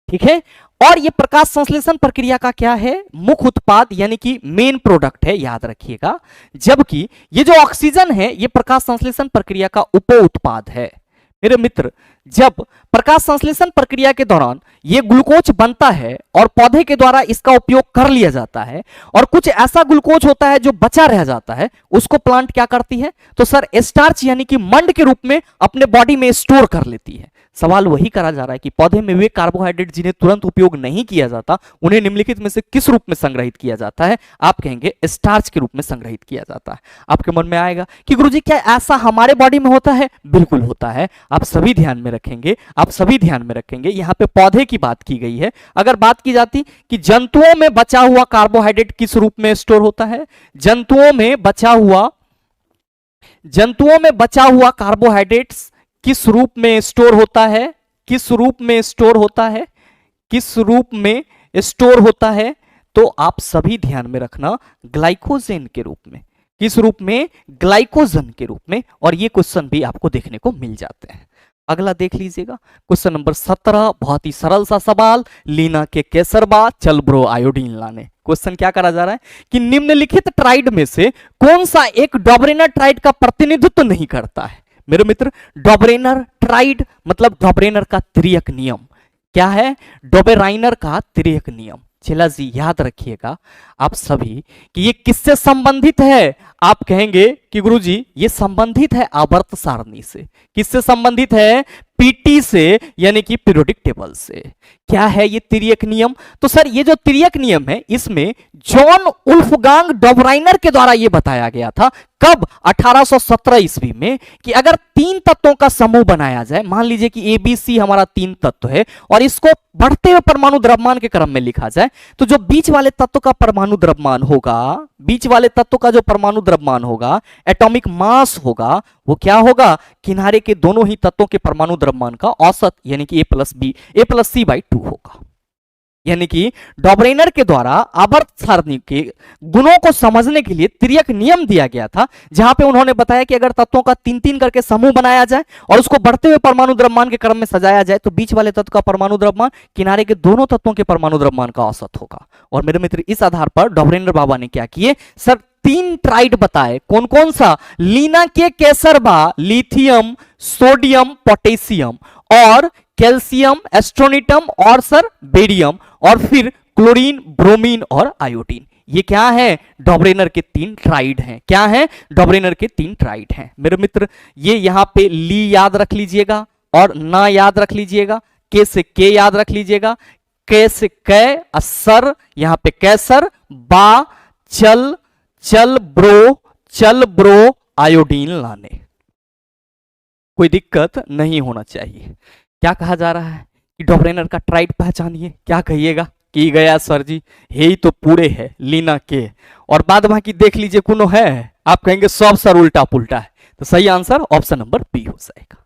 ठीक है। और ये प्रकाश संश्लेषण प्रक्रिया का क्या है, मुख्य उत्पाद यानी कि मेन प्रोडक्ट है, याद रखिएगा। जबकि ये जो ऑक्सीजन है ये प्रकाश संश्लेषण प्रक्रिया का उप उत्पाद है। मेरे मित्र जब प्रकाश संश्लेषण प्रक्रिया के दौरान ये ग्लूकोज बनता है और पौधे के द्वारा इसका उपयोग कर लिया जाता है और कुछ ऐसा ग्लूकोज होता है जो बचा रह जाता है, उसको प्लांट क्या करती है, तो सर स्टार्च यानी कि मंड के रूप में अपने बॉडी में स्टोर कर लेती है। सवाल वही करा जा रहा है कि पौधे में वे कार्बोहाइड्रेट जिन्हें तुरंत उपयोग नहीं किया जाता उन्हें निम्नलिखित में से किस रूप में संग्रहित किया जाता है, आप कहेंगे स्टार्च के रूप में संग्रहित किया जाता है। आपके मन में आएगा कि गुरुजी क्या ऐसा हमारे बॉडी में होता है, बिल्कुल होता है। आप सभी ध्यान में रखेंगे, आप सभी ध्यान में रखेंगे, यहाँ पे पौधे की बात की गई है। अगर बात की जाती कि जंतुओं में बचा हुआ कार्बोहाइड्रेट किस रूप में स्टोर होता है, जंतुओं में बचा हुआ कार्बोहाइड्रेट्स किस रूप में स्टोर होता है, किस रूप में स्टोर होता है, किस रूप में स्टोर होता है, तो आप सभी ध्यान में रखना ग्लाइकोजन के रूप में। किस रूप में, ग्लाइकोजन के रूप में। और ये क्वेश्चन भी आपको देखने को मिल जाते हैं। अगला देख लीजिएगा क्वेश्चन नंबर 17, बहुत ही सरल सा सवाल, लीना के केसरबा चल ब्रो आयोडीन लाने। क्वेश्चन क्या करा जा रहा है कि निम्नलिखित ट्राइड में से कौन सा एक डॉबरेनर ट्राइड का प्रतिनिधित्व नहीं करता है। मेरे मित्र, डॉबरेनर ट्राइड मतलब डॉबरेनर का त्रियक नियम। क्या है? डॉबेराइनर का त्रियक नियम। चला जी, याद रखिएगा आप सभी कि ये किससे संबंधित है। आप कहेंगे कि गुरुजी ये संबंधित है आवर्त सारणी से। किससे संबंधित है? पीटी से, यानी कि पीरियोडिक टेबल से। क्या है ये तिर्यक नियम? तो सर ये जो तिर्यक नियम है इसमें जॉन वुल्फगांग डॉबराइनर के द्वारा ये बताया गया था। कब? 1817 ईस्वी में, कि अगर तीन तत्वों का समूह बनाया जाए, मान लीजिए कि ए बी सी हमारा तीन तत्व है और इसको बढ़ते हुए परमाणु द्रव्यमान के क्रम में लिखा जाए, तो जो बीच वाले तत्व का परमाणु द्रव्यमान होगा, बीच वाले तत्व का जो परमाणु द्रव्यमान होगा, एटॉमिक मास होगा, वो क्या होगा? किनारे के दोनों ही तत्वों के परमाणु द्रव्यमान का औसत, यानी कि ए प्लस सी बाई 2 होगा। यानी कि डॉबरेनर के द्वारा आवर्त सारणी के गुणों को समझने के लिए तिर्यक नियम दिया गया था, जहां पे उन्होंने बताया कि अगर तत्वों का तीन तीन करके समूह बनाया जाए और उसको बढ़ते हुए परमाणु द्रव्यमान के क्रम में सजाया जाए, तो बीच वाले तत्व का परमाणु द्रव्यमान किनारे के दोनों तत्वों के परमाणु द्रव्यमान का औसत होगा। और मेरे मित्र, इस आधार पर डॉबरेनर बाबा ने क्या किए सर? तीन ट्राइड बताए। कौन कौन सा? लीना के केसरबा, लिथियम, सोडियम, पोटेशियम, और कैल्शियम, एस्ट्रोनिटम, और सर बेरियम, और फिर क्लोरीन, ब्रोमीन और आयोडीन। ये क्या है? डॉबरेनर के तीन ट्राइड हैं। क्या है? डॉबरेनर के तीन ट्राइड हैं। मेरे मित्र, ये यहां पे ली याद रख लीजिएगा और ना याद रख लीजिएगा, के से के याद रख लीजिएगा, के से कै, असर, यहां पे कैसर, बा, चल, चल ब्रो आयोडीन लाने। कोई दिक्कत नहीं होना चाहिए। क्या कहा जा रहा है कि डॉबरेनर का ट्राइड पहचानिए। क्या कहिएगा? की गया सर जी, हे ही तो पूरे है लीना के, और बाद बाकी देख लीजिए कोनो है। आप कहेंगे सब सर उल्टा पुल्टा है, तो सही आंसर ऑप्शन नंबर बी हो जाएगा।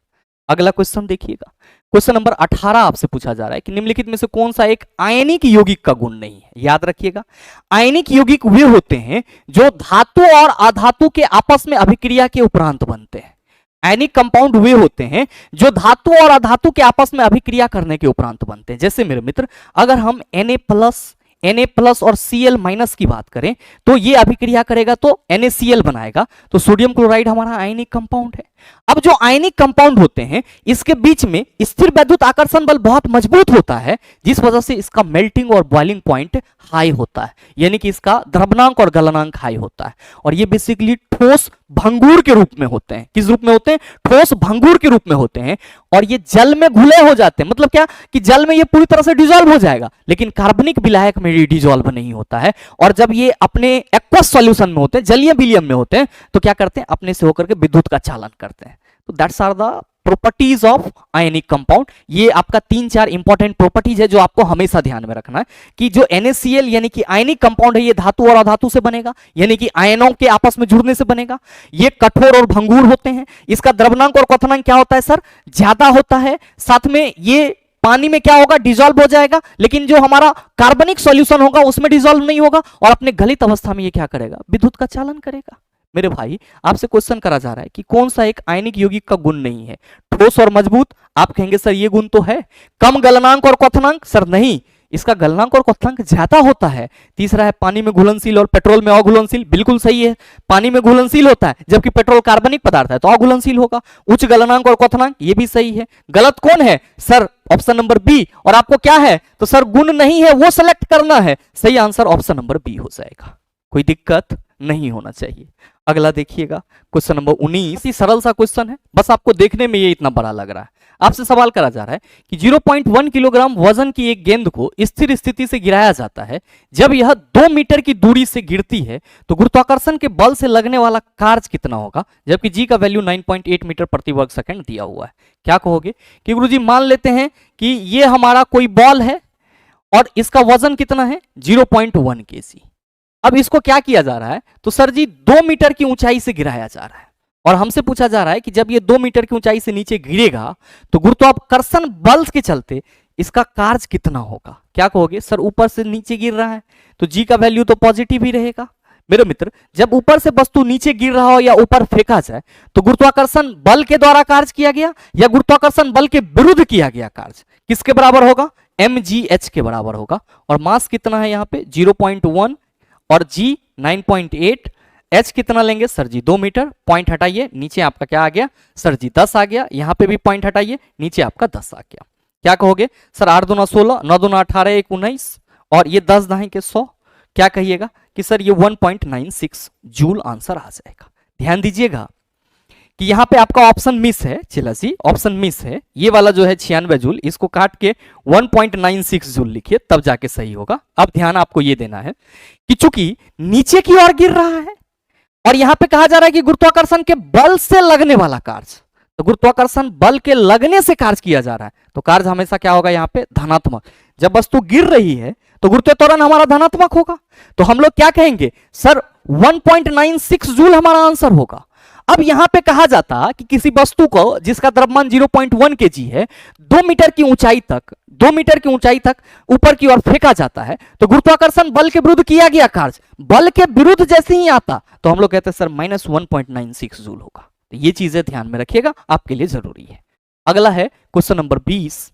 अगला क्वेश्चन देखिएगा, क्वेश्चन नंबर 18 आपसे पूछा जा रहा है कि निम्नलिखित में से कौन सा एक आयनिक यौगिक का गुण नहीं है। याद रखिएगा, आयनिक यौगिक वे होते हैं जो धातु और अधातु के आपस में अभिक्रिया के उपरांत बनते हैं। आयनिक कंपाउंड वे होते हैं जो धातु और अधातु के आपस में अभिक्रिया करने के उपरांत बनते हैं। जैसे मेरे मित्र, अगर हम Na+ और Cl- की बात करें तो ये अभिक्रिया करेगा तो NaCl बनाएगा, तो सोडियम क्लोराइड हमारा आयनिक कंपाउंड है। अब जो आयनिक कंपाउंड होते हैं इसके बीच में स्थिर वैद्युत आकर्षण बल बहुत मजबूत होता है, जिस वजह से इसका मेल्टिंग और बॉइलिंग पॉइंट हाई होता है, यानी कि इसका द्रवनांक और गलनांक हाई होता है। और ये बेसिकली ठोस भंगुर के रूप में होते हैं। किस रूप में होते हैं? ठोस भंगुर के रूप में होते हैं। और ये जल में घुले हो जाते हैं, मतलब क्या कि जल में ये पूरी तरह से डिसॉल्व हो जाएगा, लेकिन कार्बनिक विलायक में ये डिसॉल्व नहीं होता है। और जब ये अपने एक्वस सॉल्यूशन में होते हैं, जलीय विलयन में होते हैं, तो क्या करते हैं? अपने से होकर के विद्युत का चालन करते हैं। तो that's are the properties of ionic compound. ये आपका 3-4 इंपॉर्टेंट प्रॉपर्टीज है जो आपको हमेशा ध्यान में रखना है कि जो NaCl यानी कि आयनिक कंपाउंड है, ये धातु और अधातु से बनेगा, यानी कि आयनों के आपस में जुड़ने से बनेगा। ये कठोर और भंगुर होते हैं। इसका द्रवनांक और क्वथनांक क्या होता है सर? ज्यादा होता है। साथ में ये पानी में क्या होगा? डिसॉल्व हो जाएगा, लेकिन जो हमारा कार्बनिक सॉल्यूशन होगा उसमें डिसॉल्व नहीं होगा, और अपने गलित अवस्था में ये क्या करेगा? विद्युत का चालन करेगा। मेरे भाई, आपसे क्वेश्चन करा जा रहा है कि कौन सा एक आयनिक यौगिक का गुण नहीं है? ठोस और मजबूत। आप कहेंगे सर ये गुण तो है। कम गलनांक और क्वथनांक, सर नहीं, इसका गलनांक और क्वथनांक ज्यादा होता है। तीसरा है पानी में घुलनशील और पेट्रोल में अघुलनशील। बिल्कुल सही है, पानी में घुलनशील होता है, जबकि पेट्रोल कार्बनिक पदार्थ है तो अघुलनशील होगा। उच्च गलनांक और क्वथनांक, ये भी सही है। गलत कौन है सर? Option number B. और आपको क्या है? तो सर गुण नहीं है वो सेलेक्ट करना है। सही आंसर ऑप्शन नंबर बी हो जाएगा। कोई दिक्कत नहीं होना चाहिए। अगला देखिएगा, क्वेश्चन नंबर 19। सरल सा क्वेश्चन है, बस आपको देखने में ये इतना बड़ा लग रहा है। आपसे सवाल करा जा रहा है कि 0.1 किलोग्राम वजन की एक गेंद को स्थिर स्थिति से गिराया जाता है। जब यह 2 मीटर की दूरी से गिरती है तो गुरुत्वाकर्षण के बल से लगने वाला कार्य कितना होगा? जबकि जी का वैल्यू 9.8 मीटर प्रति वर्ग सेकंड दिया हुआ है। क्या कहोगे कि गुरुजी मान लेते हैं कि ये हमारा कोई बॉल है और इसका वजन कितना है? 0.1 kg। अब इसको क्या किया जा रहा है? तो सर जी 2 मीटर की ऊंचाई से गिराया जा रहा है, और हमसे पूछा जा रहा है कि जब ये 2 मीटर की ऊंचाई से नीचे गिरेगा तो गुरुत्वाकर्षण बल के चलते इसका कार्य कितना होगा? क्या कहोगे? सर ऊपर से नीचे गिर रहा है तो जी का वैल्यू तो पॉजिटिव ही रहेगा। मेरे मित्र, जब ऊपर से वस्तु नीचे गिर रहा हो या ऊपर फेंका जाए तो गुरुत्वाकर्षण बल के द्वारा कार्य किया गया या गुरुत्वाकर्षण बल के विरुद्ध किया गया कार्य किसके बराबर होगा? mgh के बराबर होगा। और मास कितना है यहाँ पे? 0.1 और g 9.8। h कितना लेंगे सर जी? 2 मीटर। पॉइंट हटाइए, नीचे आपका क्या आ गया सर जी? 10 आ गया। यहाँ पे भी पॉइंट हटाइए, नीचे आपका 10 आ गया। क्या कहोगे सर? 8 दूना 16, 9 दूना 18, 1 19 और ये 10 दाएं के 100। क्या कहिएगा कि सर ये 1.96 जूल आंसर आ जाएगा। ध्यान दीजिएगा कि यहाँ पे आपका ऑप्शन मिस है, चिला जी ऑप्शन मिस है। ये वाला जो है 96 जूल, इसको काट के 1.96 जूल लिखिए, तब जाके सही होगा। अब ध्यान आपको ये देना है कि चूंकि नीचे की ओर गिर रहा है और यहां पे कहा जा रहा है कि गुरुत्वाकर्षण के बल से लगने वाला कार्य, तो गुरुत्वाकर्षण बल के लगने से कार्य किया जा रहा है, तो कार्य हमेशा क्या होगा यहाँ पे? धनात्मक। जब वस्तु गिर रही है तो गुरुत्वीय त्वरण हमारा धनात्मक होगा, तो हम लोग क्या कहेंगे सर? 1.96 जूल हमारा आंसर होगा। अब यहां पे कहा जाता कि किसी वस्तु को जिसका द्रव्यमान 0.1 kg है 2 मीटर की ऊंचाई तक ऊपर की ओर फेंका जाता है, तो गुरुत्वाकर्षण बल के विरुद्ध किया गया कार्य बल के विरुद्ध जैसे ही आता तो हम लोग कहते हैं सर -1.96 जूल होगा। तो ये चीजें ध्यान में रखिएगा, आपके लिए जरूरी है। अगला है क्वेश्चन नंबर 20।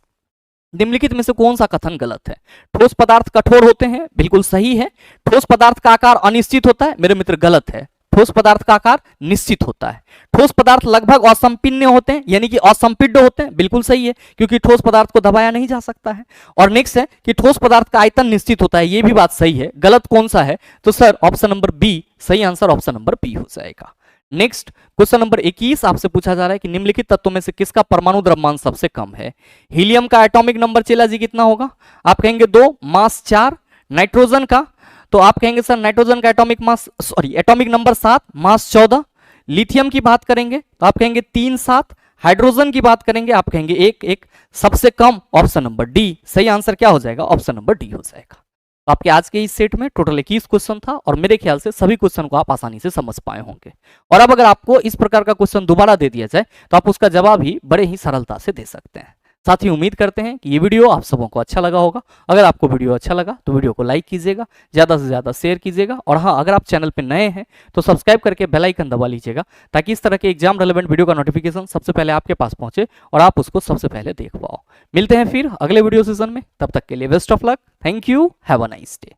निम्नलिखित में से कौन सा कथन गलत है? ठोस पदार्थ कठोर होते हैं, बिल्कुल सही है। ठोस पदार्थ का आकार अनिश्चित होता है, मेरे मित्र गलत है। ठोस पदार्थ का आकार निश्चित होता है। ठोस पदार्थ लगभग असंपीड्य होते हैं, यानी कि असंपीड्य होते हैं, बिल्कुल सही है, क्योंकि ठोस पदार्थ को दबाया नहीं जा सकता है। और नेक्स्ट है कि ठोस पदार्थ का आयतन निश्चित होता है, ये भी बात सही है। गलत कौन सा है? तो सर ऑप्शन नंबर बी सही आंसर, ऑप्शन नंबर बी हो जाएगा। नेक्स्ट क्वेश्चन नंबर 21 आपसे पूछा जा रहा है कि निम्नलिखित तत्वों में से किसका परमाणु द्रव्यमान सबसे कम है? हीलियम का एटॉमिक नंबर चेला जी कितना होगा? आप कहेंगे 2, मास 4। नाइट्रोजन का तो आप कहेंगे सर नाइट्रोजन का एटॉमिक नंबर 7, मास 14। लिथियम की बात करेंगे तो आप कहेंगे 3, 7। हाइड्रोजन की बात करेंगे आप कहेंगे 1, 1। सबसे कम ऑप्शन नंबर डी सही आंसर क्या हो जाएगा? ऑप्शन नंबर डी हो जाएगा। आपके आज के इस सेट में टोटल 21 क्वेश्चन था और मेरे ख्याल से सभी क्वेश्चन को आप आसानी से समझ पाए होंगे। और अब अगर आपको इस प्रकार का क्वेश्चन दोबारा दे दिया जाए तो आप उसका जवाब ही बड़े ही सरलता से दे सकते हैं। साथ ही उम्मीद करते हैं कि ये वीडियो आप सबों को अच्छा लगा होगा। अगर आपको वीडियो अच्छा लगा तो वीडियो को लाइक कीजिएगा, ज़्यादा से ज़्यादा शेयर कीजिएगा और हाँ, अगर आप चैनल पर नए हैं तो सब्सक्राइब करके बेल आइकन दबा लीजिएगा, ताकि इस तरह के एग्जाम रेलेवेंट वीडियो का नोटिफिकेशन सबसे पहले आपके पास पहुंचे और आप उसको सबसे पहले देख पाओ। मिलते हैं फिर अगले वीडियो सेशन में, तब तक के लिए best of luck. Thank you, have a nice day.